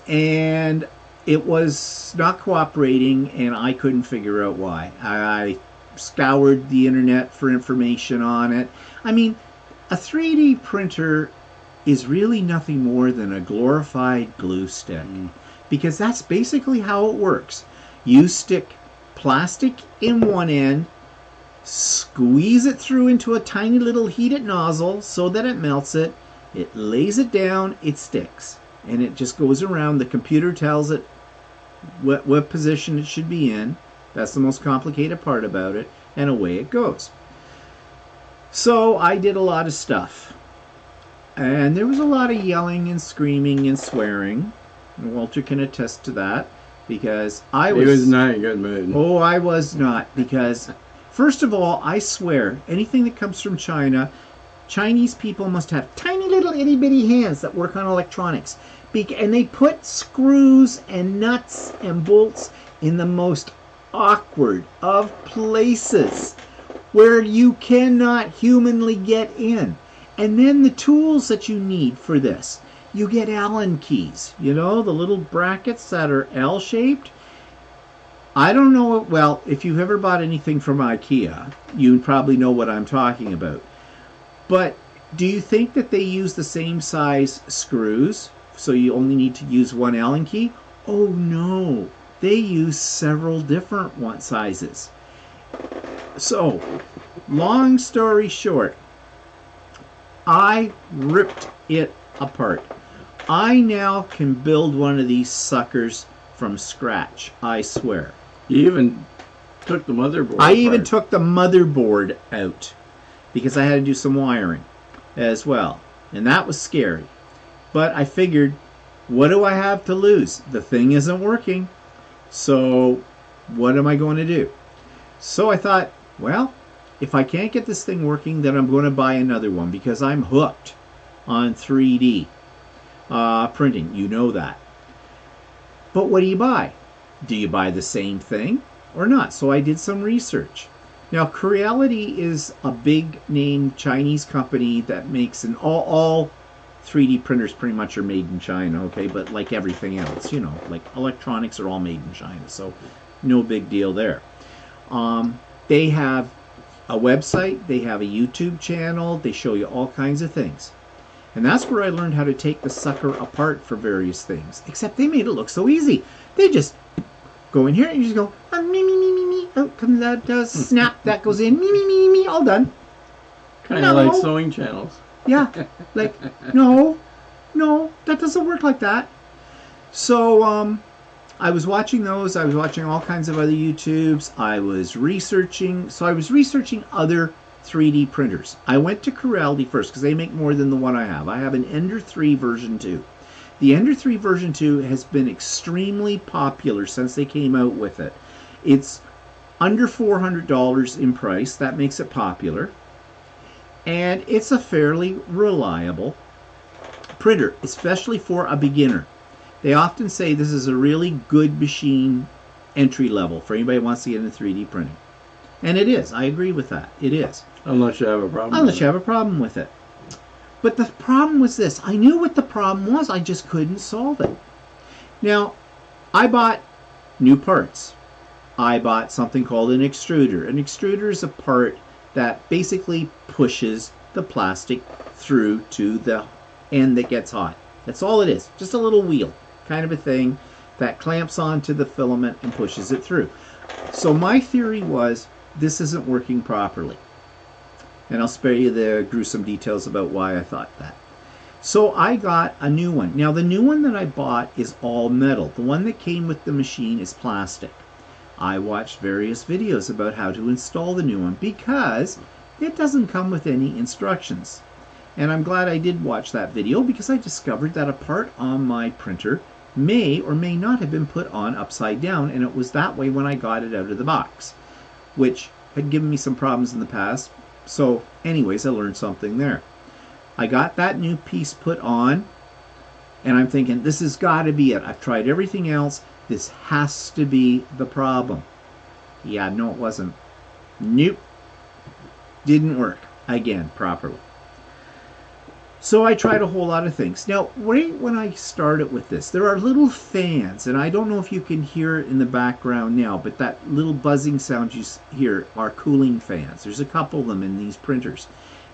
and it was not cooperating, and I couldn't figure out why. I scoured the internet for information on it. I mean, a 3D printer is really nothing more than a glorified glue stick, because that's basically how it works. You stick plastic in one end, squeeze it through into a tiny little heated nozzle so that it melts it, it lays it down, it sticks, and it just goes around. The computer tells it what position it should be in. That's the most complicated part about it, and away it goes. So I did a lot of stuff, and there was a lot of yelling and screaming and swearing, and Walter can attest to that, because he was not in a good mood. Oh, I was not, because first of all, I swear, anything that comes from China, Chinese people must have tiny little itty bitty hands that work on electronics, and they put screws and nuts and bolts in the most awkward of places where you cannot humanly get in. And then the tools that you need for this, you get Allen keys, you know, the little brackets that are L-shaped. I don't know, well, if you've ever bought anything from IKEA, you probably know what I'm talking about. But do you think that they use the same size screws, so you only need to use one Allen key? Oh no, they use several different sizes. So, long story short, I ripped it apart. I now can build one of these suckers from scratch, I swear. You even took the motherboard I even took the motherboard out, because I had to do some wiring as well, and that was scary. But I figured, what do I have to lose? The thing isn't working, so what am I going to do? So I thought, well, if I can't get this thing working, then I'm going to buy another one, because I'm hooked on 3D printing. You know that. But what do you buy? Do you buy the same thing or not? So I did some research. Now, Creality is a big name Chinese company that makes all 3D printers pretty much are made in China, okay? But like everything else, you know, like electronics are all made in China, so no big deal there. They have a website, they have a YouTube channel, they show you all kinds of things. And that's where I learned how to take the sucker apart for various things. Except they made it look so easy. They just go in here and you just go, me. Out comes that snap, that goes in, me, all done. Kind of like sewing channels. Yeah, like, no, that doesn't work like that. So, I was watching those. I was watching all kinds of other YouTubes. I was researching. So I was researching other 3D printers. I went to Creality first because they make more than the one I have. I have an Ender 3 version 2. The Ender 3 version 2 has been extremely popular since they came out with it. It's under $400 in price. That makes it popular. And it's a fairly reliable printer, especially for a beginner. They often say this is a really good machine entry level for anybody who wants to get into 3D printing. And it is. I agree with that. It is. Unless you have a problem Unless you have a problem with it. But the problem was this. I knew what the problem was. I just couldn't solve it. Now, I bought new parts. I bought something called an extruder. An extruder is a part that basically pushes the plastic through to the end that gets hot. That's all it is. Just a little wheel kind of a thing that clamps onto the filament and pushes it through. So my theory was this isn't working properly. And I'll spare you the gruesome details about why I thought that. So I got a new one. Now the new one that I bought is all metal. The one that came with the machine is plastic. I watched various videos about how to install the new one because it doesn't come with any instructions. And I'm glad I did watch that video because I discovered that a part on my printer may or may not have been put on upside down, and it was that way when I got it out of the box, which had given me some problems in the past. So anyways, I learned something there. I got that new piece put on, and I'm thinking, this has got to be it. I've tried everything else. This has to be the problem. Yeah, no, it wasn't. Nope. Didn't work again properly. So I tried a whole lot of things. Now, right when I started with this, there are little fans, and I don't know if you can hear it in the background now, but that little buzzing sound you hear are cooling fans. There's a couple of them in these printers.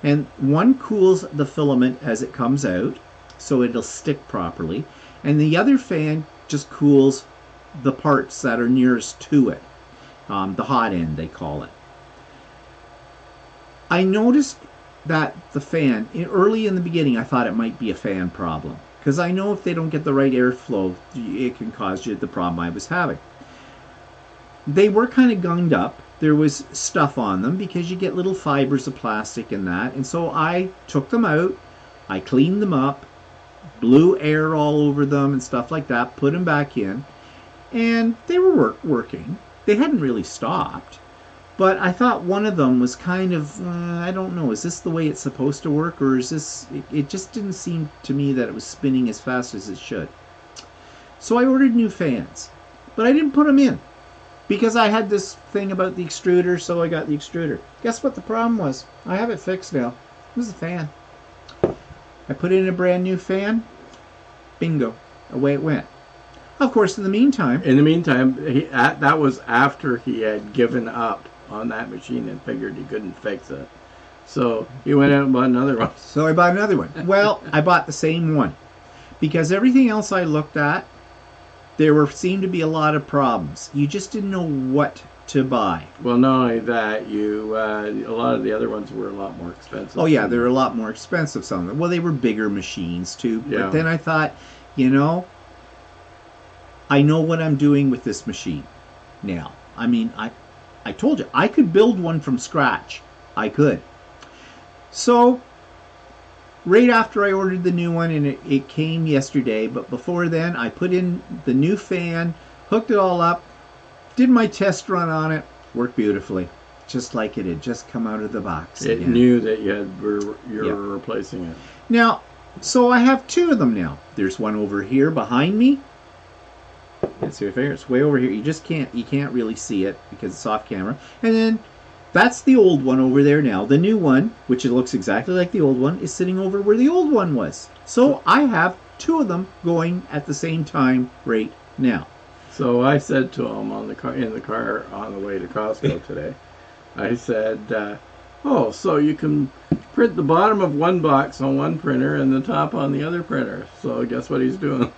And one cools the filament as it comes out, so it'll stick properly. And the other fan just cools the parts that are nearest to it. The hot end, they call it. I noticed that the fan, early in the beginning, I thought it might be a fan problem. Because I know if they don't get the right airflow, it can cause you the problem I was having. They were kind of gunged up. There was stuff on them because you get little fibers of plastic in that. And so I took them out, I cleaned them up, blew air all over them and stuff like that, put them back in, and they were working. They hadn't really stopped. But I thought one of them was kind of, I don't know, is this the way it's supposed to work, or is this, it just didn't seem to me that it was spinning as fast as it should. So I ordered new fans, but I didn't put them in, because I had this thing about the extruder, so I got the extruder. Guess what the problem was? I have it fixed now. It was the fan. I put in a brand new fan, bingo, away it went. Of course, in the meantime, that was after he had given up on that machine and figured he couldn't fix it. So he went out and bought another one. So I bought another one. Well, I bought the same one because everything else I looked at, seemed to be a lot of problems. You just didn't know what to buy. Well, not only that, a lot of the other ones were a lot more expensive. Oh yeah, they were a lot more expensive. Some of them. Well, they were bigger machines too. Yeah. But then I thought, I know what I'm doing with this machine now. I mean, I told you, I could build one from scratch. I could. So, right after I ordered the new one, and it came yesterday, but before then, I put in the new fan, hooked it all up, did my test run on it, worked beautifully. Just like it had just come out of the box. It knew that you were replacing it. Now, so I have two of them now. There's one over here behind me. Let's see if it's way over here. You can't really see it because it's off camera. And then that's the old one over there now. The new one, which it looks exactly like the old one, is sitting over where the old one was. So I have two of them going at the same time right now. So I said to him in the car on the way to Costco today, I said, so you can print the bottom of one box on one printer and the top on the other printer. So guess what he's doing?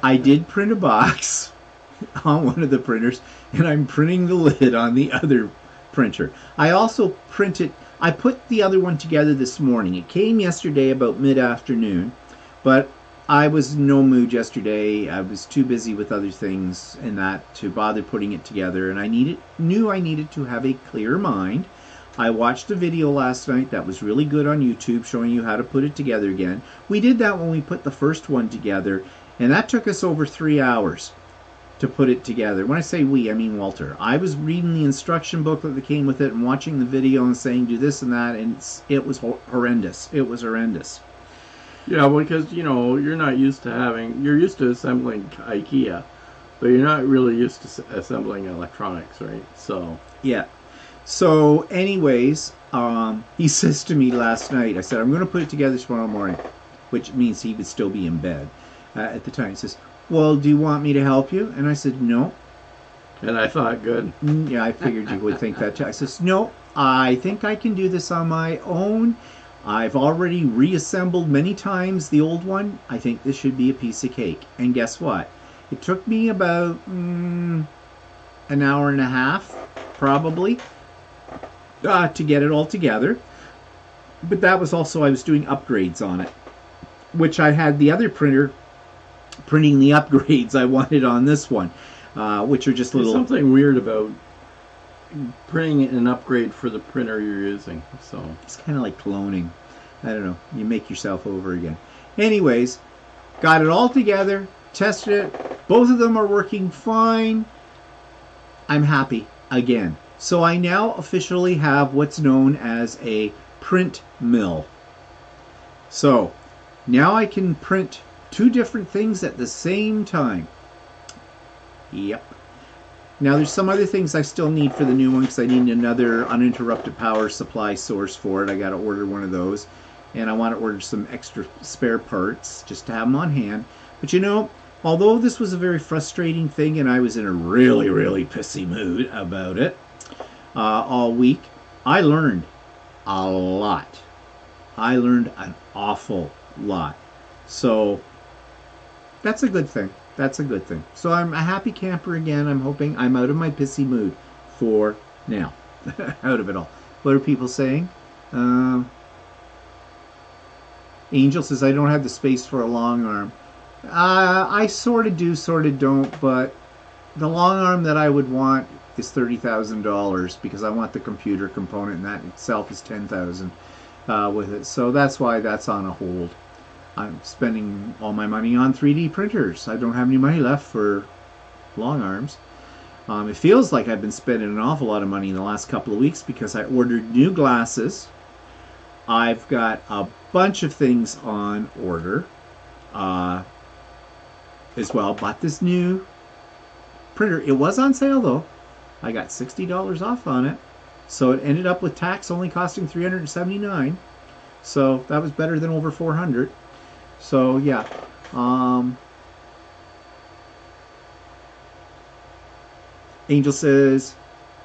I did print a box on one of the printers, and I'm printing the lid on the other printer. I also I put the other one together this morning. It came yesterday about mid-afternoon, but I was in no mood yesterday. I was too busy with other things and that to bother putting it together, and I knew I needed to have a clear mind. I watched a video last night that was really good on YouTube showing you how to put it together again. We did that when we put the first one together, and that took us over 3 hours to put it together. When I say we, I mean Walter. I was reading the instruction booklet that came with it and watching the video and saying do this and that, and it was horrendous. It was horrendous. Yeah, because, you're used to assembling IKEA, but you're not really used to assembling electronics, right? So. Yeah. So, anyways, he says to me last night, I said, I'm going to put it together tomorrow morning, which means he would still be in bed at the time. He says, well, do you want me to help you? And I said, no. And I thought, good. Yeah, I figured you would think that too. I says, no, I think I can do this on my own. I've already reassembled many times the old one. I think this should be a piece of cake. And guess what? It took me about an hour and a half, probably, to get it all together. But that was also, I was doing upgrades on it, which I had the other printer printing the upgrades I wanted on this one, which are just little... There's something weird about printing an upgrade for the printer you're using. So it's kind of like cloning. I don't know. You make yourself over again. Anyways, got it all together, tested it. Both of them are working fine. I'm happy again. So I now officially have what's known as a print mill. So now I can print two different things at the same time. Yep. Now there's some other things I still need for the new one because I need another uninterrupted power supply source for it. I got to order one of those. And I want to order some extra spare parts just to have them on hand. But you know, although this was a very frustrating thing and I was in a really, really pissy mood about it all week, I learned a lot. I learned an awful lot. So that's a good thing. That's a good thing. So I'm a happy camper again. I'm hoping I'm out of my pissy mood for now. Out of it all. What are people saying? Angel says, I don't have the space for a long arm. I sort of do, sort of don't, but the long arm that I would want is $30,000 because I want the computer component, and that itself is $10,000 with it. So that's why that's on a hold. I'm spending all my money on 3D printers. I don't have any money left for long arms. It feels like I've been spending an awful lot of money in the last couple of weeks because I ordered new glasses. I've got a bunch of things on order as well. Bought this new printer. It was on sale though. I got $60 off on it. So it ended up with tax only costing $379. So that was better than over $400. So yeah. Angel says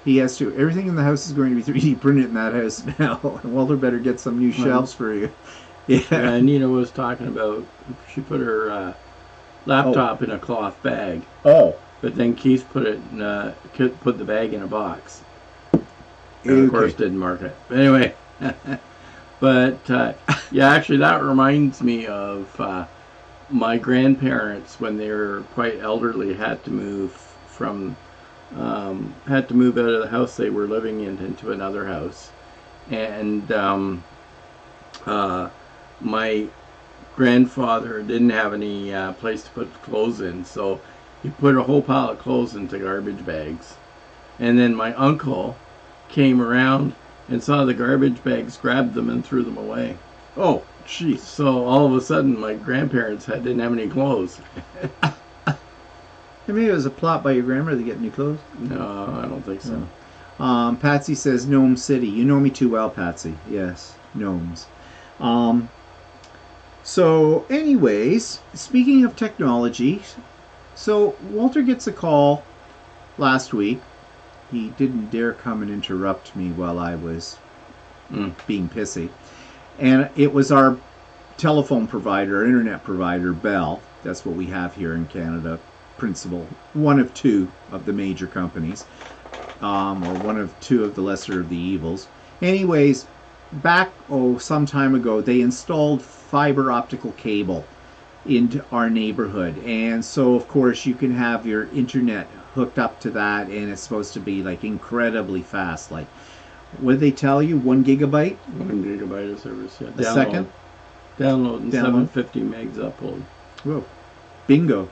he has to. Everything in the house is going to be 3D printed in that house now. Walter better get some new shelves for you. Yeah. Nina was talking about she put her laptop in a cloth bag. Oh. But then Keith put the bag in a box. And of course didn't mark it. But anyway. But yeah, actually that reminds me of my grandparents when they were quite elderly had to move out of the house they were living in into another house, and my grandfather didn't have any place to put clothes in, so he put a whole pile of clothes into garbage bags, and then my uncle came around and saw the garbage bags, grabbed them and threw them away. Oh, jeez. So all of a sudden my grandparents didn't have any clothes. Maybe it was a plot by your grandmother to get new clothes? No, I don't think so. Patsy says Gnome City. You know me too well, Patsy. Yes, gnomes. So anyways, speaking of technology, so Walter gets a call last week. He didn't dare come and interrupt me while I was being pissy. And it was our telephone provider, internet provider, Bell. That's what we have here in Canada. Principal, one of two of the major companies, or one of two of the lesser of the evils. Anyways, back some time ago, they installed fiber optical cable into our neighborhood, and so of course you can have your internet hooked up to that, and it's supposed to be like incredibly fast. Like, what did they tell you? 1 gigabyte? 1 gigabyte of service. Yeah. A second? Download and 750 megs upload. Whoa, bingo.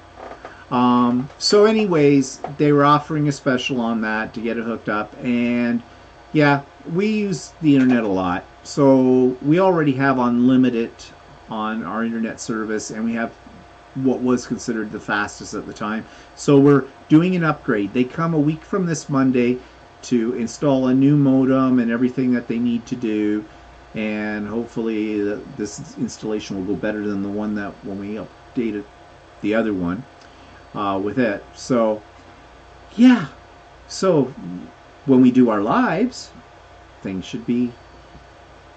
So anyways, they were offering a special on that to get it hooked up, and yeah, we use the internet a lot, so we already have unlimited on our internet service, and we have what was considered the fastest at the time, so we're doing an upgrade. They come a week from this Monday to install a new modem and everything that they need to do, and hopefully this installation will go better than the one that when we updated the other one. With it. So yeah, so when we do our lives, things should be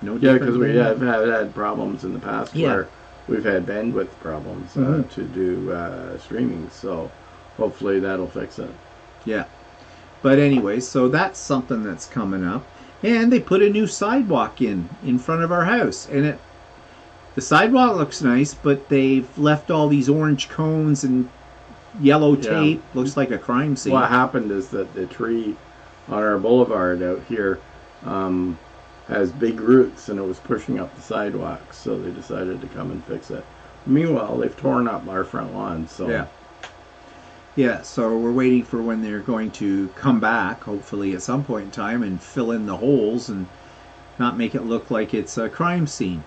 no different. Yeah, because we have had problems in the past where we've had bandwidth problems to do streaming, so hopefully that'll fix it. Yeah, but anyway, so that's something that's coming up. And they put a new sidewalk in front of our house, and the sidewalk looks nice, but they've left all these orange cones and yellow tape. Looks like a crime scene. What happened is that the tree on our boulevard out here, has big roots and it was pushing up the sidewalks, so they decided to come and fix it. Meanwhile, they've torn up our front lawn, so yeah, so we're waiting for when they're going to come back, hopefully at some point in time, and fill in the holes and not make it look like it's a crime scene.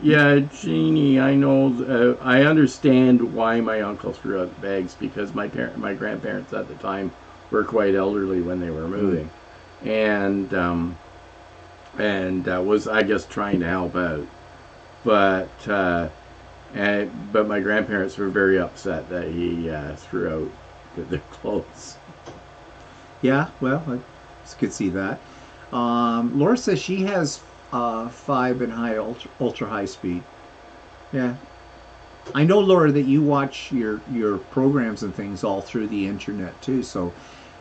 Yeah, Jeannie, I know, I understand why my uncle threw out the bags, because my grandparents at the time were quite elderly when they were moving, and was, I guess, trying to help out, but my grandparents were very upset that he threw out their clothes. Yeah, well, I could see that. Laura says she has 5 and ultra high speed. Yeah, I know, Laura, that you watch your programs and things all through the internet too. So,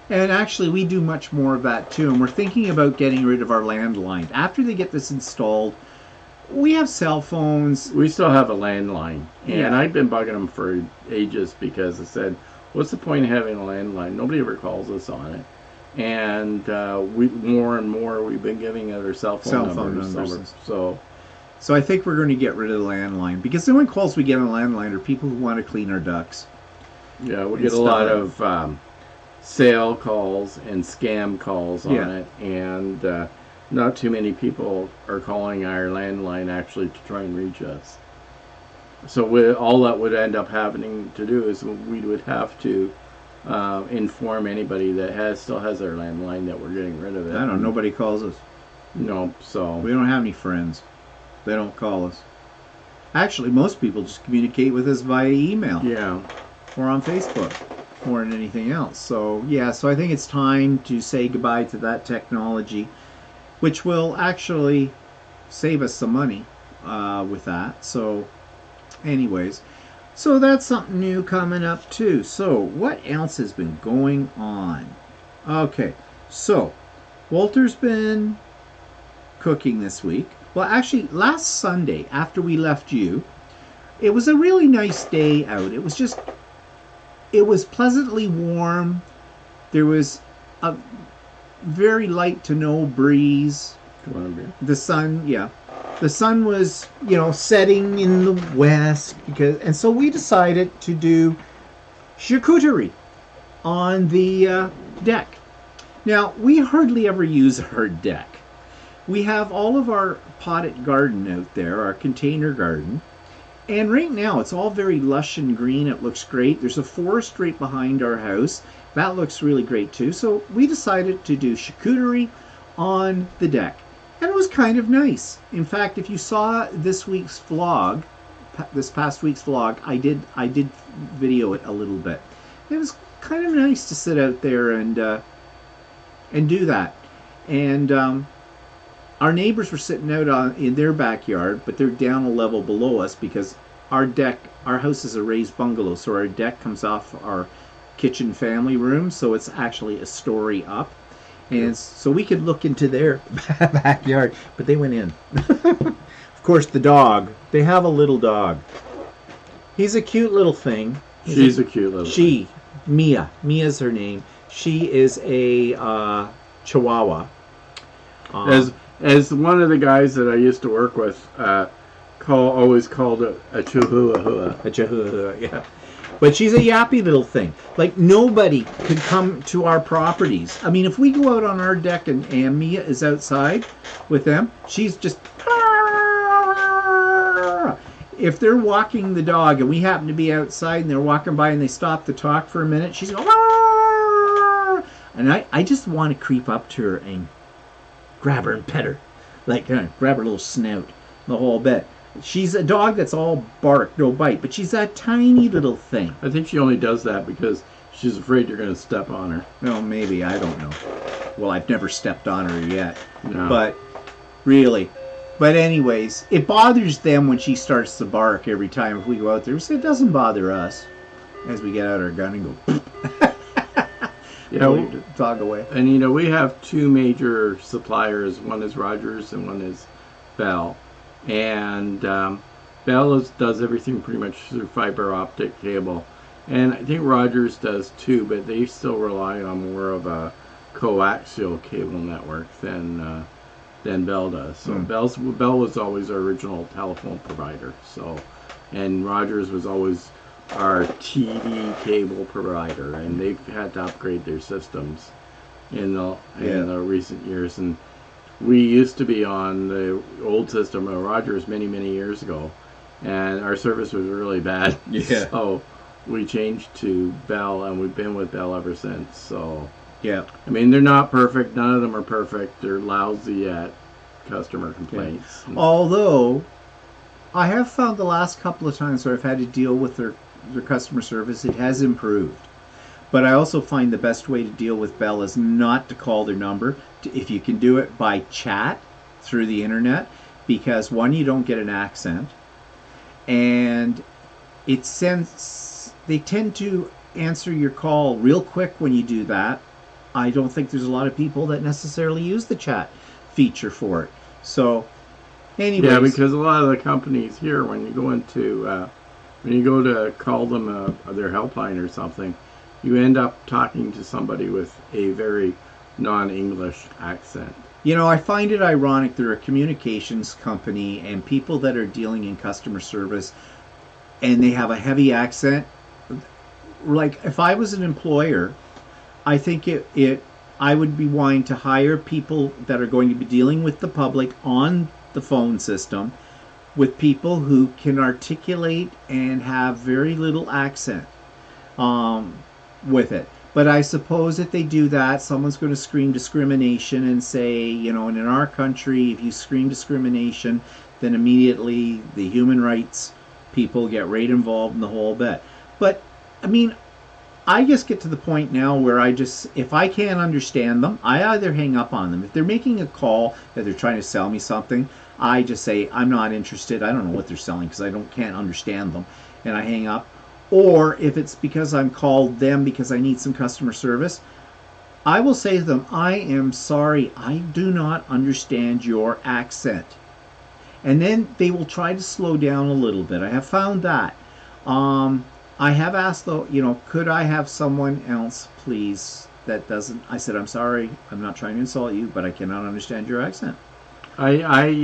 and actually, we do much more of that too. And we're thinking about getting rid of our landline after they get this installed. We have cell phones. We still have a landline, and Yeah. I've been bugging them for ages because I said, "What's the point of having a landline? Nobody ever calls us on it." And we more and more we've been giving out our cell phone numbers. So I think we're going to get rid of the landline, because the only calls we get on the landline are people who want to clean our ducts. Yeah, we get a lot of sale calls and scam calls on it, and not too many people are calling our landline actually to try and reach us. So all that would end up having to do is we would have to inform anybody that still has our landline that we're getting rid of it. I don't know. Nobody calls us. No, so We don't have any friends. They don't call us. Actually, most people just communicate with us via email. Yeah. Or on Facebook, more than anything else. So yeah, so I think it's time to say goodbye to that technology, which will actually save us some money with that. So anyways, so that's something new coming up too. So what else has been going on? Okay, so Walter's been cooking this week. Well, actually, last Sunday after we left you, it was a really nice day out. It was pleasantly warm. There was a very light to no breeze. Do you want a beer? The sun was, setting in the west, and so we decided to do charcuterie on the deck. Now, we hardly ever use our deck. We have all of our potted garden out there, our container garden, and right now it's all very lush and green. It looks great. There's a forest right behind our house. That looks really great too. So we decided to do charcuterie on the deck. And it was kind of nice. In fact, if you saw this past week's vlog, I did video it a little bit. It was kind of nice to sit out there and do that. And our neighbors were sitting out in their backyard, but they're down a level below us because our house is a raised bungalow, so our deck comes off our kitchen family room, so it's actually a story up. And so we could look into their backyard, but they went in. Of course, the dog. They have a little dog. He's a cute little thing. She's a cute little thing. Mia. Mia's her name. She is a Chihuahua. As one of the guys that I used to work with always called it a chihuahua. A chihuahua, yeah. But she's a yappy little thing. Like, nobody could come to our properties. I mean, if we go out on our deck and Mia is outside with them, she's just... If they're walking the dog and we happen to be outside and they're walking by and they stop to talk for a minute, she's going... And I just want to creep up to her and grab her and pet her. Like, grab her little snout, the whole bit. She's a dog that's all bark, no bite, but she's that tiny little thing. I think she only does that because she's afraid you're going to step on her. Well, maybe, I don't know. Well, I've never stepped on her yet. No. But, really. But anyways, it bothers them when she starts to bark every time if we go out there. So it doesn't bother us as we get out our gun and go... dog away. And we have two major suppliers. One is Rogers and one is Bell. And Bell does everything pretty much through fiber optic cable. And I think Rogers does too, but they still rely on more of a coaxial cable network than than Bell does. So Bell was always our original telephone provider. So, and Rogers was always our TV cable provider, and they've had to upgrade their systems in the recent years. And we used to be on the old system of Rogers many years ago, and our service was really bad. Yeah. So we changed to Bell, and we've been with Bell ever since. So Yeah. I mean, they're not perfect. None of them are perfect. They're lousy at customer complaints. Yeah. Although I have found the last couple of times where I've had to deal with their customer service, it has improved. But I also find the best way to deal with Bell is not to call their number. If you can do it by chat through the internet, because one, you don't get an accent, and they tend to answer your call real quick when you do that. I don't think there's a lot of people that necessarily use the chat feature for it. So, anyways. Yeah, because a lot of the companies here, when you go to call them their helpline or something, you end up talking to somebody with a very non-English accent. You know, I find it ironic. They're a communications company, and people that are dealing in customer service, and they have a heavy accent. Like, if I was an employer, I think I would be wanting to hire people that are going to be dealing with the public on the phone system with people who can articulate and have very little accent with it. But I suppose if they do that, someone's going to scream discrimination and say, you know, and in our country, if you scream discrimination, then immediately the human rights people get right involved in the whole bit. But, I mean, I just get to the point now where if I can't understand them, I either hang up on them. If they're making a call that they're trying to sell me something, I just say, I'm not interested. I don't know what they're selling because I can't understand them. And I hang up. Or if it's because I'm called them because I need some customer service, I will say to them, I am sorry, I do not understand your accent. And then they will try to slow down a little bit. I have found that. I have asked, though, you know, could I have someone else, please, that doesn't... I said, I'm sorry, I'm not trying to insult you, but I cannot understand your accent. I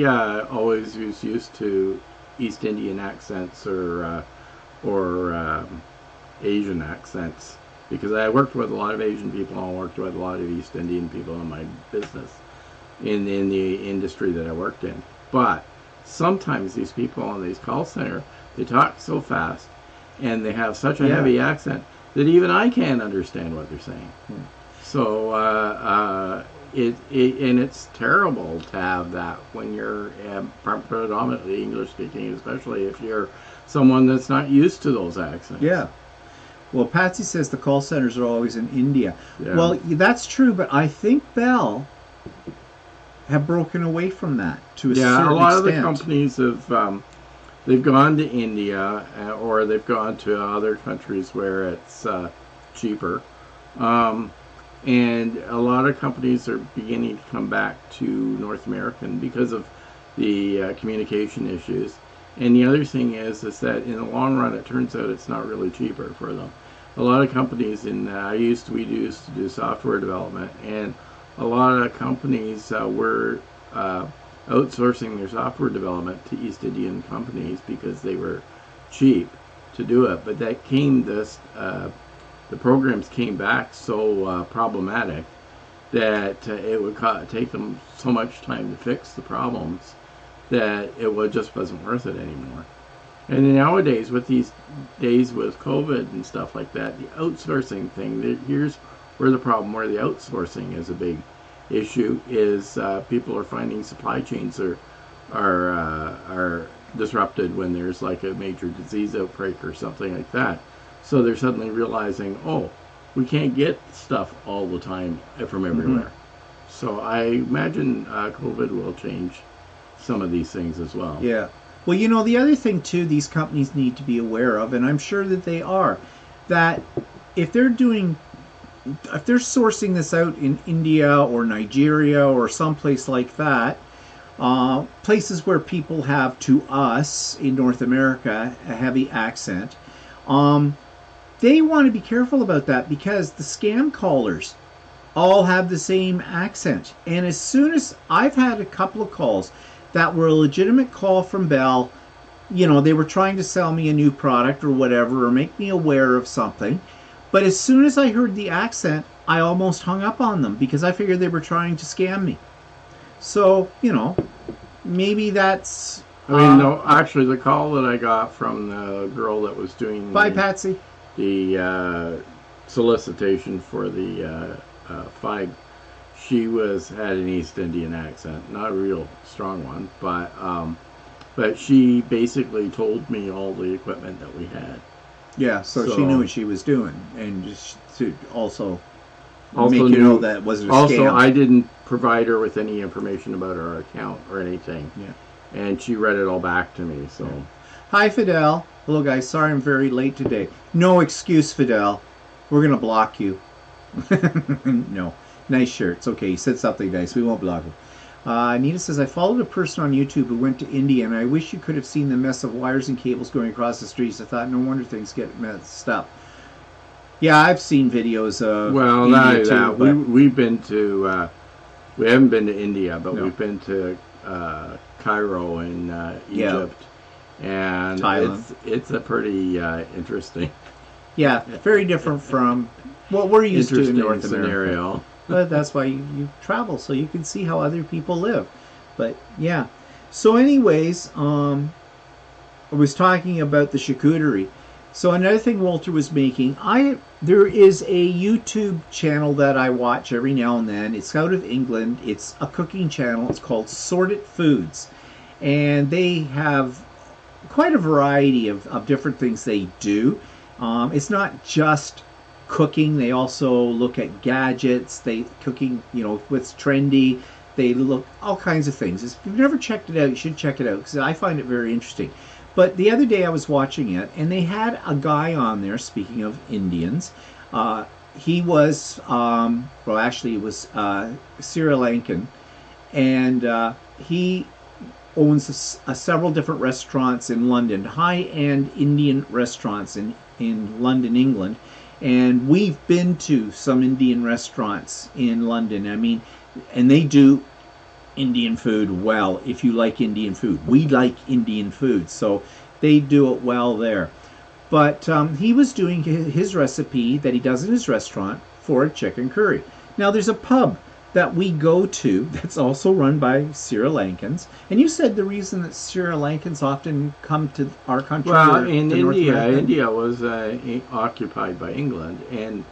always was used to East Indian accents or Asian accents, because I worked with a lot of Asian people and I worked with a lot of East Indian people in my business, in the industry that I worked in. But sometimes these people on these call center, they talk so fast and they have such a heavy accent that even I can't understand what they're saying. So and it's terrible to have that when you're predominantly English speaking, especially if you're someone that's not used to those accents. Yeah. Well, Patsy says the call centers are always in India. Yeah. Well, that's true, but I think Bell have broken away from that to a certain extent. Yeah, a lot of the companies have they've gone to India or they've gone to other countries where it's cheaper. And a lot of companies are beginning to come back to North American because of the communication issues. And the other thing is that in the long run, it turns out it's not really cheaper for them. A lot of companies we used to do software development, and a lot of companies were outsourcing their software development to East Indian companies because they were cheap to do it. But the programs came back so problematic that it would take them so much time to fix the problems that it just wasn't worth it anymore. And nowadays, with these days with COVID and stuff like that, the outsourcing thing, here's where the outsourcing is a big issue, is people are finding supply chains are disrupted when there's like a major disease outbreak or something like that. So they're suddenly realizing, oh, we can't get stuff all the time from everywhere. So I imagine COVID will change some of these things as well. Yeah. Well, you know, the other thing too these companies need to be aware of, and I'm sure that they are, that if they're sourcing this out in India or Nigeria or someplace like that, places where people have, to us in North America, a heavy accent, they want to be careful about that, because the scam callers all have the same accent. And as soon as I've had a couple of calls that were a legitimate call from Bell, you know, they were trying to sell me a new product or whatever, or make me aware of something. But as soon as I heard the accent, I almost hung up on them because I figured they were trying to scam me. So, you know, maybe that's... I mean, no, actually, the call that I got from the girl that was doing Bye, Patsy. the solicitation for the FIBE, she had an East Indian accent, not a real strong one, but she basically told me all the equipment that we had. Yeah, so she knew what she was doing, and just to also make knew, you know that it wasn't a scam. Also, I didn't provide her with any information about our account or anything. Yeah. And she read it all back to me, so... Yeah. Hi, Fidel. Hello, guys. Sorry I'm very late today. No excuse, Fidel. We're going to block you. No. Nice shirt. It's okay. He said something nice. We won't block him. Anita says, I followed a person on YouTube who went to India, and I wish you could have seen the mess of wires and cables going across the streets. I thought, no wonder things get messed up. Yeah, I've seen videos of India too, we've been to... we haven't been to India, but No. we've been to Cairo in Egypt. And Thailand. it's a pretty interesting... Yeah, very different from what we're used to in North scenario. America. But that's why you travel, so you can see how other people live. But yeah. So anyways, I was talking about the charcuterie. So another thing Walter was making, there is a YouTube channel that I watch every now and then. It's out of England. It's a cooking channel. It's called Sorted Foods. And they have quite a variety of different things they do. It's not just cooking. They also look at gadgets. Cooking, you know, what's trendy. They look all kinds of things. If you've never checked it out, you should check it out because I find it very interesting. But the other day I was watching it, and they had a guy on there, speaking of Indians. He was, well, actually, he was Sri Lankan, and he owns several different restaurants in London, high-end Indian restaurants in London, England. And we've been to some Indian restaurants in London. I mean, and they do Indian food well. If you like Indian food, we like Indian food, so they do it well there. But he was doing his recipe that he does in his restaurant for a chicken curry. Now there's a pub that we go to that's also run by Sri Lankans, and you said the reason that Sri Lankans often come to our country. Well, in India was occupied by England, and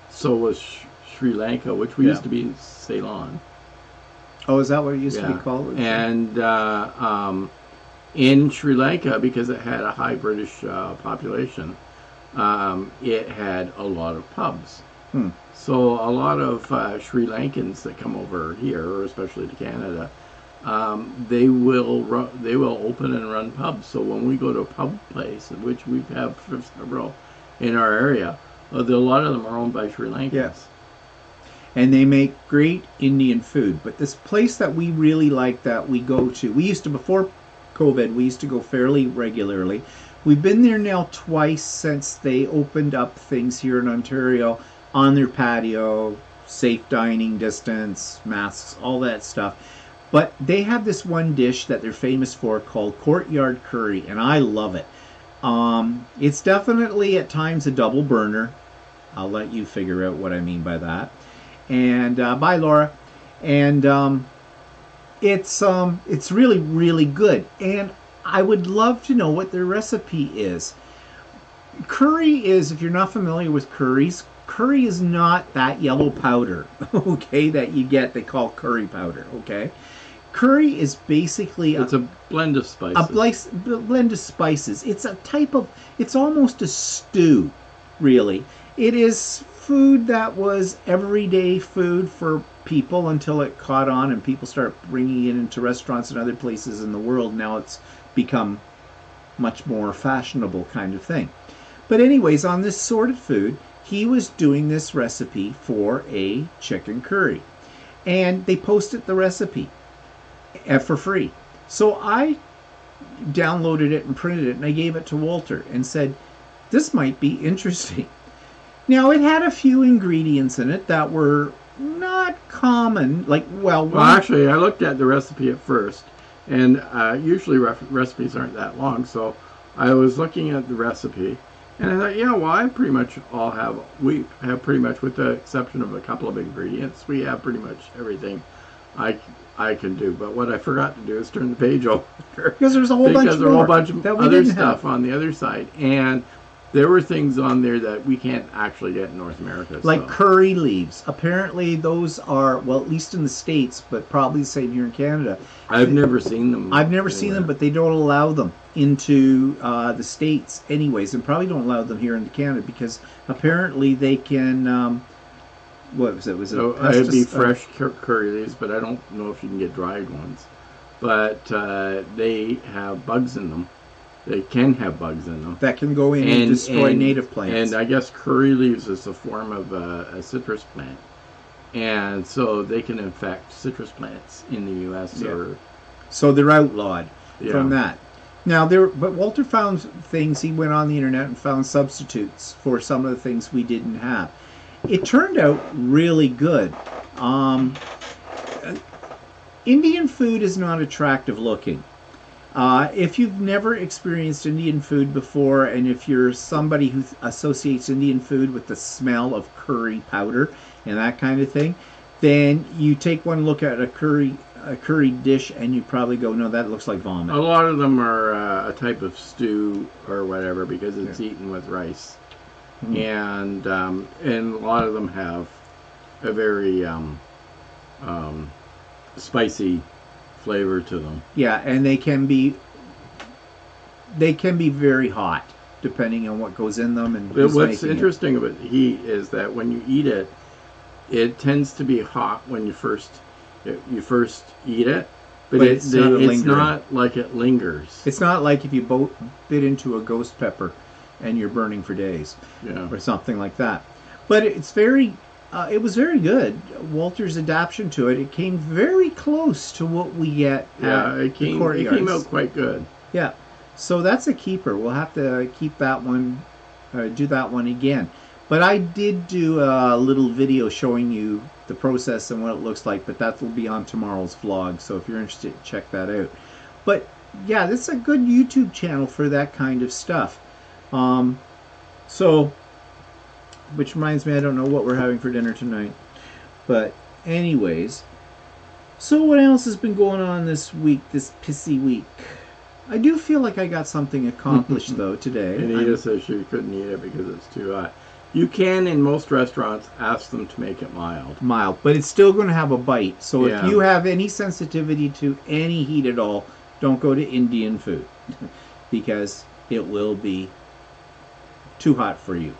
so was Sri Lanka, which we used to be Ceylon. Oh, is that what it used to be called? And in Sri Lanka, because it had a high British population, it had a lot of pubs. So a lot of Sri Lankans that come over here, or especially to Canada, they will open and run pubs. So when we go to a pub place, which we have several in our area, a lot of them are owned by Sri Lankans. Yes. And they make great Indian food. But this place that we really like that we go to, we used to, before COVID, we used to go fairly regularly. We've been there now twice since they opened up things here in Ontario on their patio, safe dining distance, masks, all that stuff. But they have this one dish that they're famous for called Courtyard Curry, and I love it. It's definitely at times a double burner. I'll let you figure out what I mean by that. And bye, Laura. And it's really, really good. And I would love to know what their recipe is. Curry is, if you're not familiar with curries, curry is not that yellow powder, okay, that you get, they call curry powder, okay? Curry is basically it's a blend of spices. A blend of spices. It's a type of, it's almost a stew, really. It is food that was everyday food for people until it caught on and people start bringing it into restaurants and other places in the world. Now it's become much more fashionable kind of thing. But anyways, on this Sorted Food, he was doing this recipe for a chicken curry. And they posted the recipe for free. So I downloaded it and printed it, and I gave it to Walter and said, this might be interesting. Now, it had a few ingredients in it that were not common. Like, Well, actually, I looked at the recipe at first, and usually recipes aren't that long, so I was looking at the recipe, and I thought, yeah, well, we have pretty much, with the exception of a couple of ingredients, we have pretty much everything I can do. But what I forgot to do is turn the page over. Because there's a whole bunch of other stuff on the other side. And there were things on there that we can't actually get in North America. Like curry leaves. Apparently those are, well, at least in the States, but probably the same here in Canada. I've never seen them. I've never seen them, but they don't allow them into the States anyways, and probably don't allow them here in Canada because apparently they can... what was it? It'd be fresh curry leaves, but I don't know if you can get dried ones. But they have bugs in them. They can have bugs in them. That can go in and destroy native plants. And I guess curry leaves is a form of a citrus plant. And so they can infect citrus plants in the U.S. So they're outlawed from that. Now, but Walter found things. He went on the internet and found substitutes for some of the things we didn't have. It turned out really good. Indian food is not attractive looking. If you've never experienced Indian food before, and if you're somebody who associates Indian food with the smell of curry powder and that kind of thing, then you take one look at a curry dish and you probably go, no, that looks like vomit. A lot of them are a type of stew or whatever because it's eaten with rice. And a lot of them have a very spicy flavor to them. Yeah, and they can be very hot depending on what goes in them. And what's interesting about heat is that when you eat it, it tends to be hot when you first eat it, but it's not like it lingers. It's not like if you bit into a ghost pepper and you're burning for days, or something like that. But it was very good. Walter's adaptation to it came very close to what we get at it came out quite good. Yeah, so that's a keeper. We'll have to keep that one, do that one again. But I did do a little video showing you the process and what it looks like, but that will be on tomorrow's vlog, so if you're interested, check that out. But yeah, this is a good YouTube channel for that kind of stuff. Which reminds me, I don't know what we're having for dinner tonight. But anyways, so what else has been going on this week, this pissy week? I do feel like I got something accomplished though today. Anita says she couldn't eat it because it's too hot. You can, in most restaurants, ask them to make it mild. Mild, but it's still going to have a bite. So if you have any sensitivity to any heat at all, don't go to Indian food because it will be too hot for you.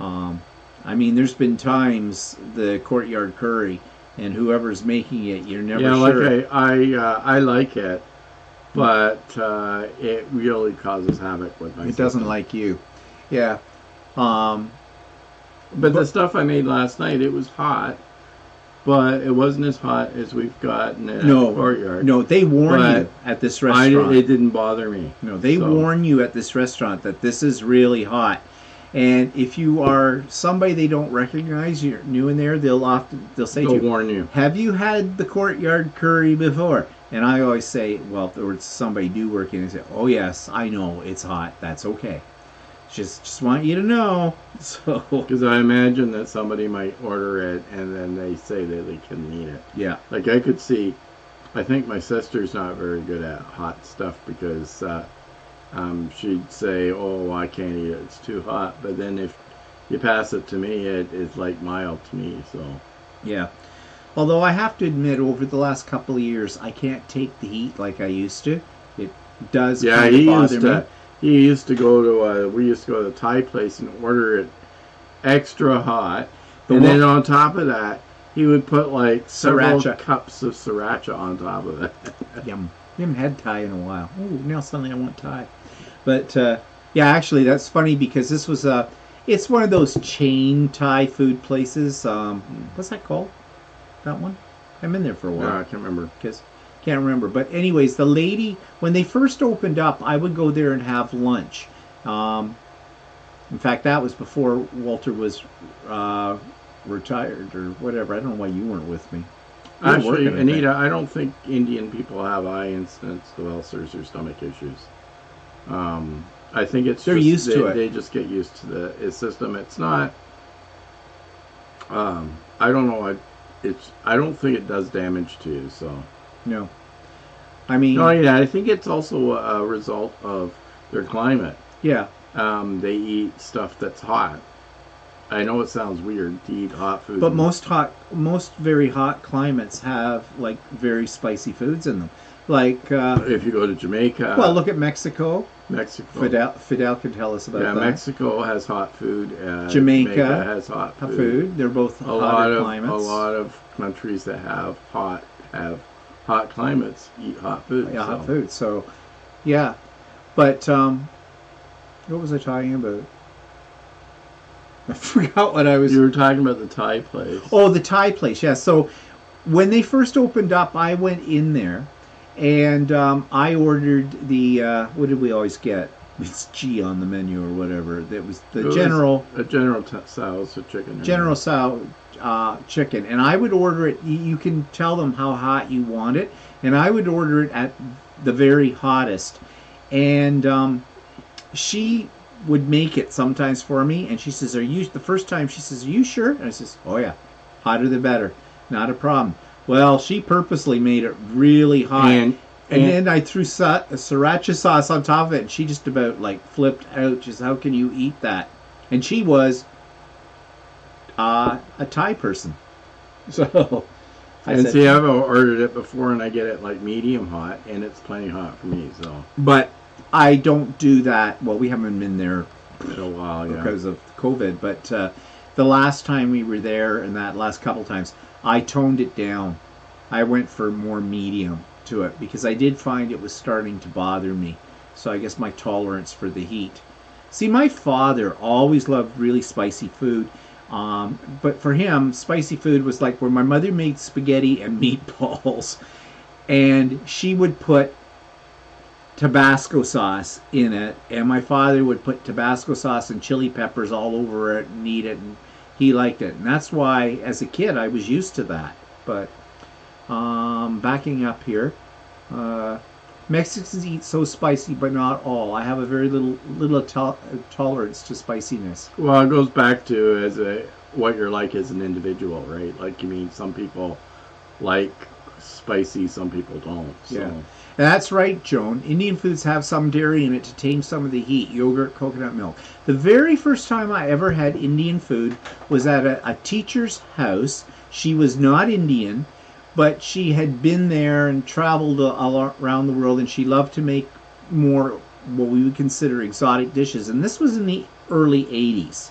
I mean, there's been times the Courtyard Curry and whoever's making it, you're never sure. Like I like it, but it really causes havoc with my system. It doesn't like you. Yeah. But the stuff I made last night, it was hot, but it wasn't as hot as we've gotten at the Courtyard. No, they warn you at this restaurant. It didn't bother me. No, they warn you at this restaurant that this is really hot. And if you are somebody they don't recognize, you're new in there, they'll say to you, warn you, have you had the Courtyard Curry before? And I always say, well, if there was somebody do work in, I say, oh yes, I know it's hot. That's okay. Just want you to know. So because I imagine that somebody might order it and then they say that they couldn't eat it. Yeah. Like I could see, I think my sister's not very good at hot stuff because she'd say, oh, I can't eat it, it's too hot. But then if you pass it to me, it's like mild to me. So yeah. Although I have to admit, over the last couple of years, I can't take the heat like I used to. It does kind of bother me. We used to go to the Thai place and order it extra hot. And then on top of that, he would put like several cups of sriracha on top of it. Yum. We haven't had Thai in a while. Oh, now suddenly I want Thai. But yeah, actually, that's funny because this was it's one of those chain Thai food places. What's that called? That one? I've been there for a while. No, I can't remember. Can't remember. But anyways, the lady, when they first opened up, I would go there and have lunch. In fact, that was before Walter was retired or whatever. I don't know why you weren't with me. You were Actually, working, I think. Anita, I don't think Indian people have eye incidents of ulcers or stomach issues. I think it's They're just, used to it. They just get used to the system. It's not. I don't know. I don't think it does damage to you. So. No. I mean. Oh yeah, I think it's also a result of their climate. Yeah. They eat stuff that's hot. I know it sounds weird to eat hot food. But most very hot climates have like very spicy foods in them. Like if you go to Jamaica. well, look at Mexico. Mexico. Fidel can tell us about that. Mexico has hot food. Jamaica has hot food. They're both hotter climates. A lot of countries that have hot climates eat hot food. Yeah, hot food. So, yeah. But what was I talking about? I forgot what I was. You were talking about the Thai place. Oh, the Thai place. Yeah. So when they first opened up, I went in there. And I ordered the, what did we always get? It's G on the menu or whatever. That was the General Tso's chicken. General Tso chicken. And I would order it, you can tell them how hot you want it. And I would order it at the very hottest. And she would make it sometimes for me. And she says, the first time she says, are you sure? And I says, oh yeah, hotter the better. Not a problem. Well, she purposely made it really hot. And then I threw sriracha sauce on top of it, and she just about like flipped out. Just, how can you eat that? And she was a Thai person. So I've ordered it before, and I get it like medium hot, and it's plenty hot for me. So, but I don't do that. Well, we haven't been there in a while, because of COVID. But the last time we were there, and that last couple times, I toned it down. I went for more medium to it because I did find it was starting to bother me. So I guess my tolerance for the heat. See, my father always loved really spicy food. But for him, spicy food was like where my mother made spaghetti and meatballs. And she would put Tabasco sauce in it. And my father would put Tabasco sauce and chili peppers all over it and eat it. And he liked it, and that's why, as a kid, I was used to that. But backing up here, Mexicans eat so spicy, but not all. I have a very little tolerance to spiciness. Well, it goes back to what you're like as an individual, right? Like, you mean, some people like spicy, some people don't. So. Yeah. That's right, Joan. Indian foods have some dairy in it to tame some of the heat. Yogurt, coconut milk. The very first time I ever had Indian food was at a teacher's house. She was not Indian, but she had been there and traveled around the world, and she loved to make more what we would consider exotic dishes. And this was in the early 80s.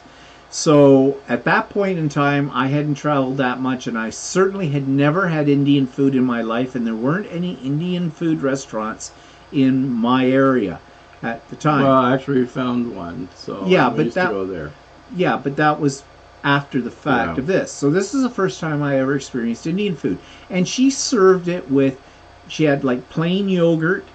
So at that point in time, I hadn't traveled that much, and I certainly had never had Indian food in my life, and there weren't any Indian food restaurants in my area at the time. Well, actually, we found one, so yeah, we used to go there. Yeah, but that was after the fact of this. So this is the first time I ever experienced Indian food. And she served it with, she had like plain yogurt,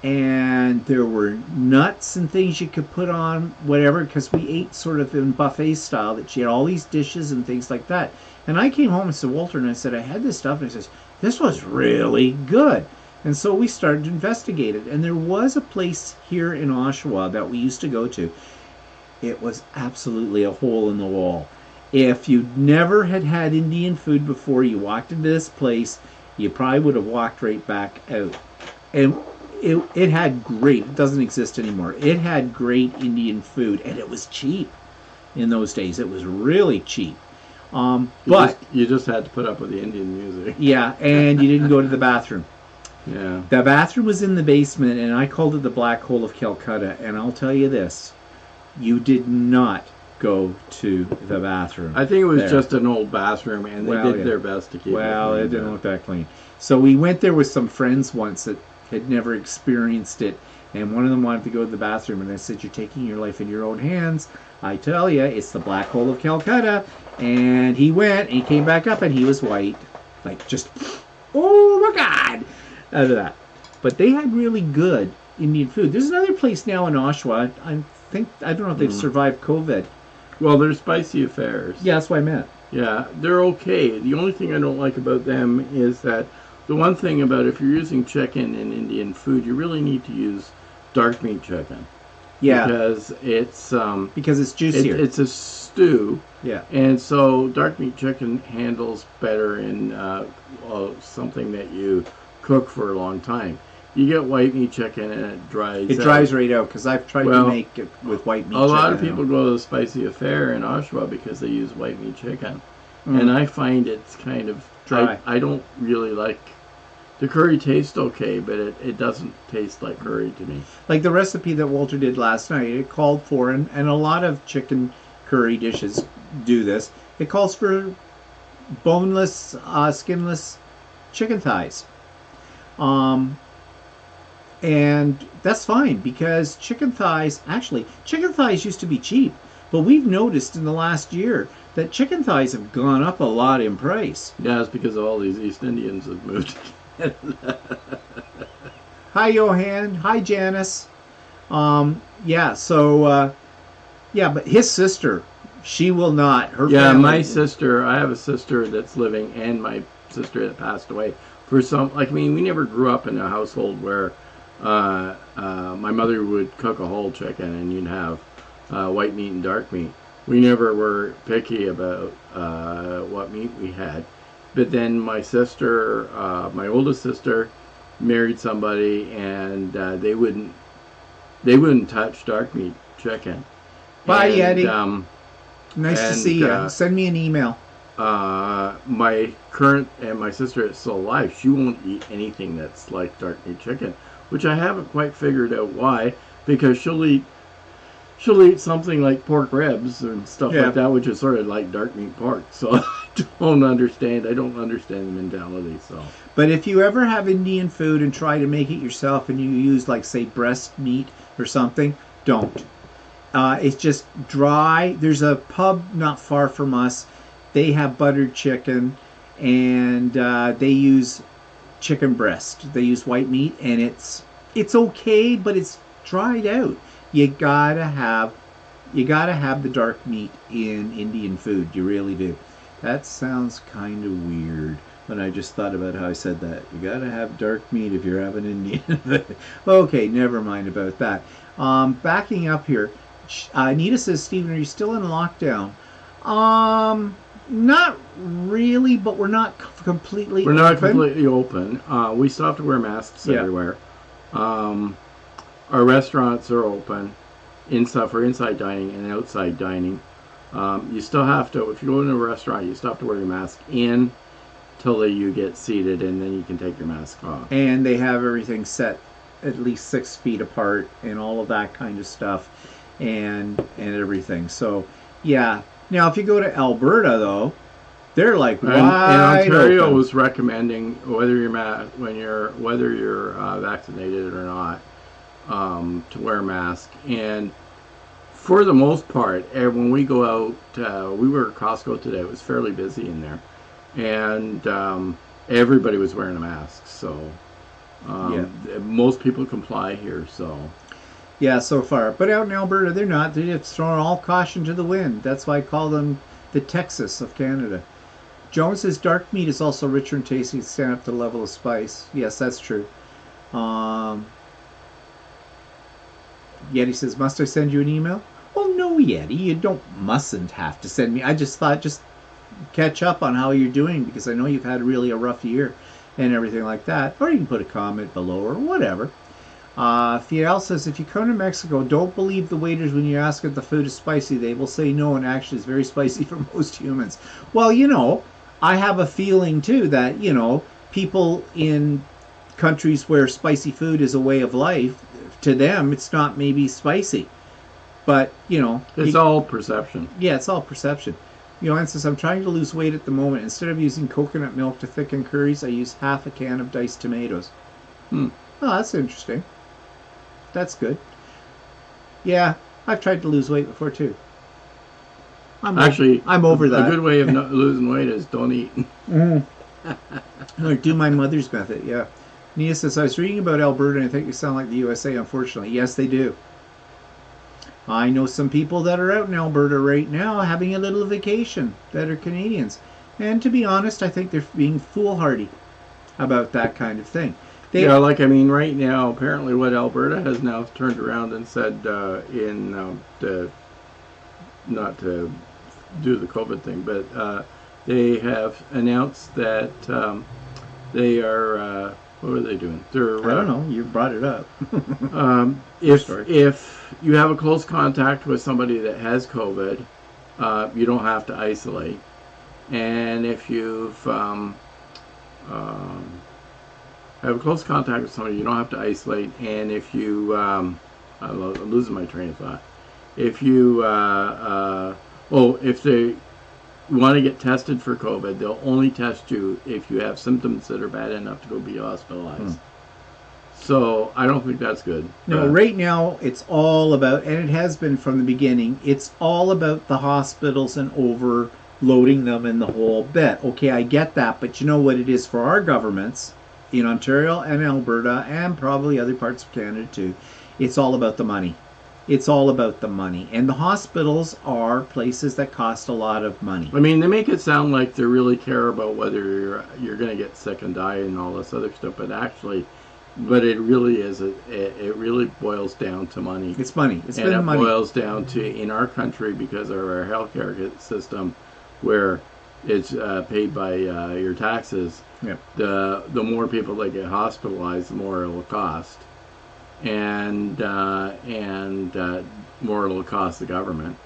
and there were nuts and things you could put on, whatever, because we ate sort of in buffet style, that she had all these dishes and things like that. And I came home and said, Walter, and I said, I had this stuff, and he says, this was really good. And so we started to investigate it. And there was a place here in Oshawa that we used to go to. It was absolutely a hole in the wall. If you'd never had Indian food before, you walked into this place, you probably would have walked right back out. And it had great, it doesn't exist anymore, it had great Indian food, and it was cheap in those days. It was really cheap. But you just had to put up with the Indian music. Yeah, and you didn't go to the bathroom. Yeah. The bathroom was in the basement, and I called it the Black Hole of Calcutta. And I'll tell you this, you did not go to the bathroom. I think it was just an old bathroom, and they did their best to keep it clean. It didn't look that clean. So we went there with some friends once that had never experienced it, and one of them wanted to go to the bathroom, and I said, you're taking your life in your own hands. I tell you, it's the Black Hole of Calcutta. And he went, and he came back up, and he was white. Like, just, oh my God, out of that. But they had really good Indian food. There's another place now in Oshawa, I don't know if they've survived COVID. Well, there's Spicy Affairs. Yeah, that's what I meant. Yeah, they're okay. The only thing I don't like about them is that the one thing about if you're using chicken in Indian food, you really need to use dark meat chicken. Yeah. Because Because it's juicier. it's a stew, yeah. and so dark meat chicken handles better in something that you cook for a long time. You get white meat chicken and it dries. It dries right out because I've tried to make it with white meat. A lot of chicken people go to the Spicy Affair in Oshawa because they use white meat chicken, and I find it's kind of dry. I don't really like. The curry tastes okay, but it doesn't taste like curry to me. Like the recipe that Walter did last night, it called for, and a lot of chicken curry dishes do this, it calls for boneless, skinless chicken thighs. And that's fine because chicken thighs used to be cheap, but we've noticed in the last year that chicken thighs have gone up a lot in price. Yeah, it's because of all these East Indians have moved. Hi, Johan. Hi, Janice. Yeah, so, but his sister, she will not. Her family, my sister, I have a sister that's living and my sister that passed away. We never grew up in a household where my mother would cook a whole chicken and you'd have white meat and dark meat. We never were picky about what meat we had. But then my sister, my oldest sister, married somebody, and they wouldn't touch dark meat chicken. Bye, Yeti. Nice to see you. Send me an email. My sister is still alive. She won't eat anything that's like dark meat chicken, which I haven't quite figured out why. Because she'll eat something like pork ribs and stuff like that, which is sort of like dark meat pork. So I don't understand the mentality. So, but if you ever have Indian food and try to make it yourself, and you use like say breast meat or something, don't. It's just dry. There's a pub not far from us. They have buttered chicken, and they use chicken breast. They use white meat, and it's okay, but it's dried out. You gotta have the dark meat in Indian food. You really do. That sounds kind of weird when I just thought about how I said that. You gotta have dark meat if you're having Indian food. Okay, never mind about that. Backing up here, Anita says, Stephen, are you still in lockdown? Not really, but we're not completely open. We're not completely open. We still have to wear masks everywhere. Our restaurants are open for inside dining and outside dining. You still have to, if you go into a restaurant, you still have to wear your mask in till you get seated, and then you can take your mask off. And they have everything set at least 6 feet apart and all of that kind of stuff and everything. So, yeah. Now, if you go to Alberta, though, they're like wide and Ontario open. was recommending whether you're vaccinated or not, to wear a mask. And for the most part, when we go out, we were at Costco today. It was fairly busy in there, and everybody was wearing a mask. So most people comply here. So yeah, so far. But out in Alberta, they're not. They're just throwing all caution to the wind. That's why I call them the Texas of Canada. Jones says dark meat is also richer and tasty to stand up to the level of spice. Yes, that's true. Yeti says, must I send you an email? Well, no, Yeti, you mustn't have to send me. I just thought just catch up on how you're doing, because I know you've had really a rough year and everything like that. Or you can put a comment below or whatever. Fiel says, if you come to Mexico, don't believe the waiters when you ask if the food is spicy. They will say no, and actually it's very spicy for most humans. Well, I have a feeling too that, people in countries where spicy food is a way of life, to them it's not maybe spicy. But, it's all perception. Yeah, it's all perception. And says, I'm trying to lose weight at the moment. Instead of using coconut milk to thicken curries, I use half a can of diced tomatoes. Oh, that's interesting. That's good. Yeah, I've tried to lose weight before too. I'm over that. A good way of not losing weight is don't eat. Or do my mother's method, yeah. Nia says, I was reading about Alberta and I think they sound like the USA, unfortunately. Yes, they do. I know some people that are out in Alberta right now having a little vacation that are Canadians. And to be honest, I think they're being foolhardy about that kind of thing. Yeah, like, I mean, right now, apparently what Alberta has now turned around and said not to do the COVID thing, but they have announced that they are, what are they doing? They're, I don't know, you brought it up. if you have a close contact with somebody that has COVID, you don't have to isolate. And if you've have a close contact with somebody, you don't have to isolate. And if you, I'm losing my train of thought. If you, if they want to get tested for COVID, they'll only test you if you have symptoms that are bad enough to go be hospitalized. So I don't think that's good. No, right now it's all about, and it has been from the beginning, it's all about the hospitals and overloading them and the whole bit. Okay, I get that, but you know what it is for our governments in Ontario and Alberta and probably other parts of Canada too. It's all about the money. It's all about the money. And the hospitals are places that cost a lot of money. I mean, they make it sound like they really care about whether you're going to get sick and die and all this other stuff, but actually, it really is, it really boils down to money. It's money. It's been and money. It boils down to, in our country, because of our healthcare system, where it's paid by your taxes, Yep. the more people that get hospitalized, the more it will cost. And more it'll cost the government,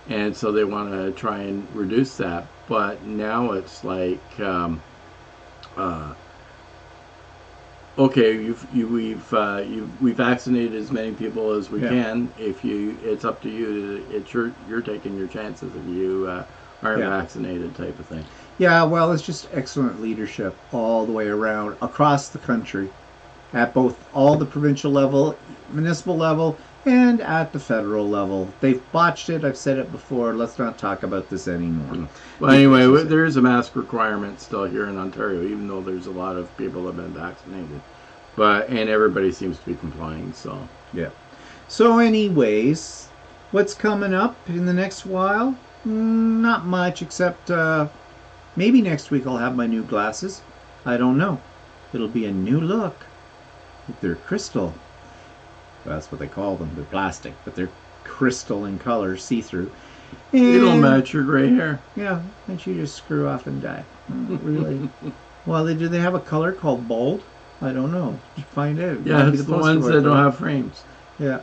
and so they want to try and reduce that. But now it's like, okay, we've vaccinated as many people as we can. If it's up to you. You're taking your chances if you aren't vaccinated, type of thing. Yeah, well, it's just excellent leadership all the way around across the country, at both all the provincial level, municipal level, and at the federal level. They've botched it. I've said it before. Let's not talk about this anymore. Well, anyway, there is a mask requirement still here in Ontario, even though there's a lot of people that have been vaccinated. And everybody seems to be complying, so. Yeah. So anyways, what's coming up in the next while? Not much, except maybe next week I'll have my new glasses. I don't know. It'll be a new look. They're crystal. That's what they call them. They're plastic, but they're crystal in color, see-through. It'll match your gray hair. Yeah, and you just screw off and die. Really? Well, do they have a color called bald? I don't know. Did you find out? Yeah, it's the ones that don't have frames. Yeah.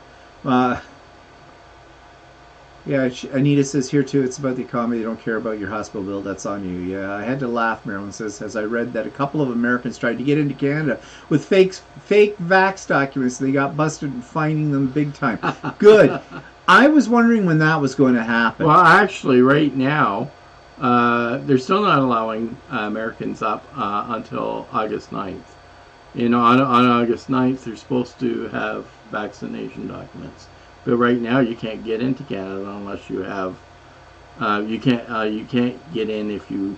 Yeah, Anita says here too, it's about the economy. They don't care about your hospital bill. That's on you. Yeah, I had to laugh, Marilyn says, as I read that a couple of Americans tried to get into Canada with fake vax documents. They got busted and finding them big time. Good. I was wondering when that was going to happen. Well, actually, right now, they're still not allowing Americans up until August 9th. You know, on August 9th, they're supposed to have vaccination documents. But right now, you can't get into Canada unless you have. You can't get in if you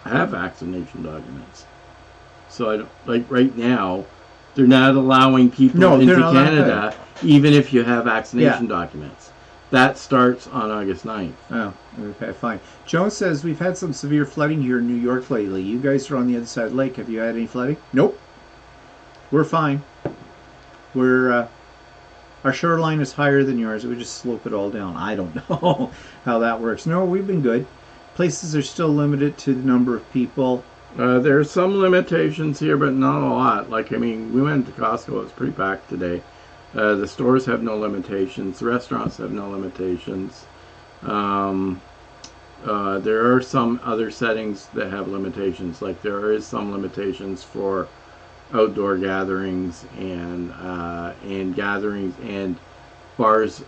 have vaccination documents. So right now, they're not allowing people into Canada, even if you have vaccination documents. That starts on August 9th. Oh, okay, fine. Joan says we've had some severe flooding here in New York lately. You guys are on the other side of the lake. Have you had any flooding? Nope. We're fine. Our shoreline is higher than yours. It would just slope it all down. I don't know how that works. No, we've been good. Places are still limited to the number of people. There are some limitations here, but not a lot. Like, I mean, we went to Costco. It's pretty packed today. The stores have no limitations. The restaurants have no limitations. There are some other settings that have limitations. Like, there is some limitations for outdoor gatherings and gatherings and bars,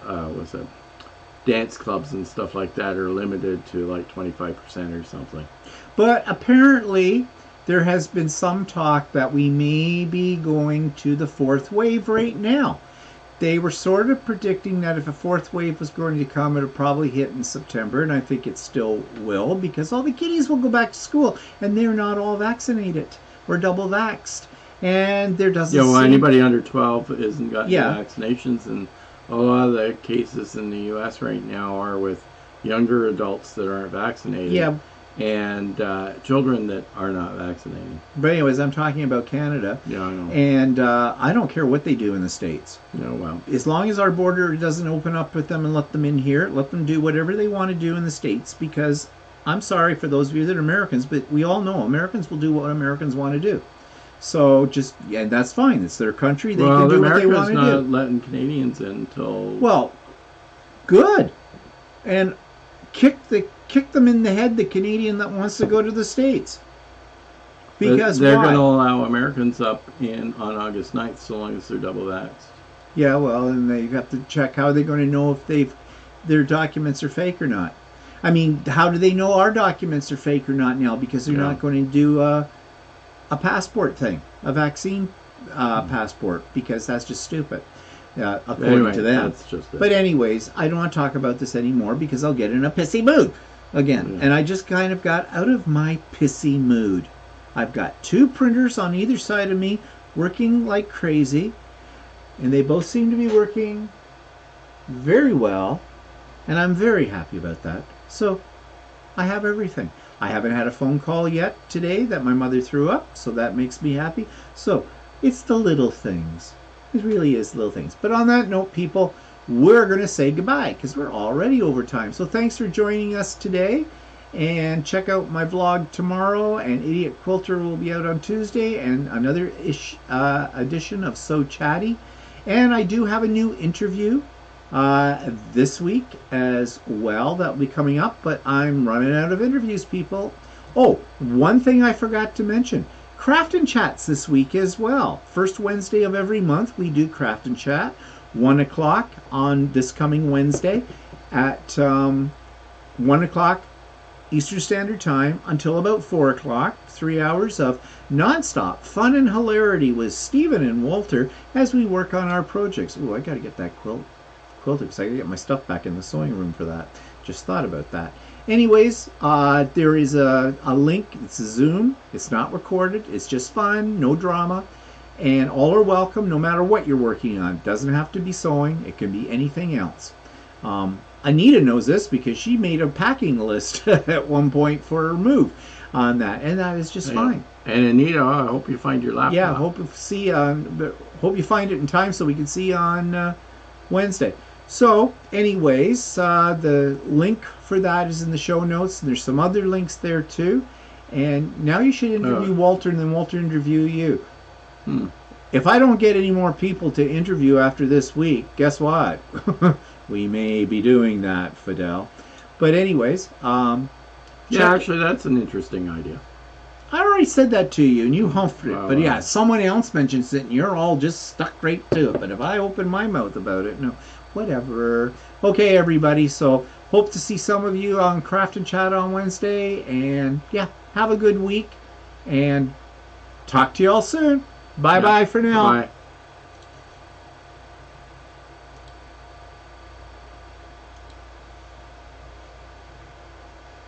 dance clubs and stuff like that are limited to like 25% or something. But apparently there has been some talk that we may be going to the fourth wave right now. They were sort of predicting that if a fourth wave was going to come, it would probably hit in September, and I think it still will, because all the kiddies will go back to school and they're not all vaccinated or double vaxxed. And there doesn't anybody under 12 isn't got any vaccinations, and a lot of the cases in the U.S. right now are with younger adults that aren't vaccinated. Yeah. And children that are not vaccinated. But anyways, I'm talking about Canada. Yeah, I know. And I don't care what they do in the States. No, well. As long as our border doesn't open up with them and let them in here, let them do whatever they want to do in the States, because I'm sorry for those of you that are Americans, but we all know Americans will do what Americans want to do. So just, and that's fine. It's their country. They can do what they want to do. America's not letting Canadians in until... Well, good. And kick them in the head, the Canadian that wants to go to the States. Because they're why? going to allow Americans up on August 9th so long as they're double vaxxed. Yeah, well, and they have to check how they're going to know if their documents are fake or not. I mean, how do they know our documents are fake or not now? Because they're not going to do a passport thing, a vaccine passport, because that's just stupid. According to them. That's just it. But anyways, I don't want to talk about this anymore because I'll get in a pissy mood again. And I just kind of got out of my pissy mood. I've got 2 printers on either side of me working like crazy, and they both seem to be working very well, and I'm very happy about that. So I have everything. I haven't had a phone call yet today that my mother threw up, so that makes me happy. So it's the little things. It really is little things. But on that note, people, we're going to say goodbye because we're already over time. So thanks for joining us today. And check out my vlog tomorrow. And Idiot Quilter will be out on Tuesday. And another edition of So Chatty. And I do have a new interview this week as well that will be coming up. But I'm running out of interviews, people. Oh, one thing I forgot to mention. Craft and Chats this week as well. First Wednesday of every month we do Craft and Chat. 1 o'clock on this coming Wednesday at 1 o'clock Eastern Standard Time until about 4 o'clock. 3 hours of non-stop fun and hilarity with Stephen and Walter as we work on our projects. Oh, I got to get that quilted because I got to get my stuff back in the sewing room for that. Just thought about that. Anyways, there is a link. It's a Zoom. It's not recorded. It's just fun, no drama. And all are welcome no matter what you're working on. It doesn't have to be sewing. It can be anything else. Anita knows this because she made a packing list at one point for her move on that. And that is just fine. And Anita, I hope you find your laptop. Yeah, hope you find it in time so we can see on Wednesday. So, anyways, the link for that is in the show notes. And there's some other links there too. And now you should interview Walter and then Walter interview you. If I don't get any more people to interview after this week, guess what? We may be doing that, Fidel. But anyways, actually, that's an interesting idea. I already said that to you, and you humphed it. Well, but yeah, someone else mentions it, and you're all just stuck right to it. But if I open my mouth about it, no, whatever. Okay, everybody. So hope to see some of you on Craft and Chat on Wednesday. And yeah, have a good week. And talk to you all soon. Bye-bye for now. Bye.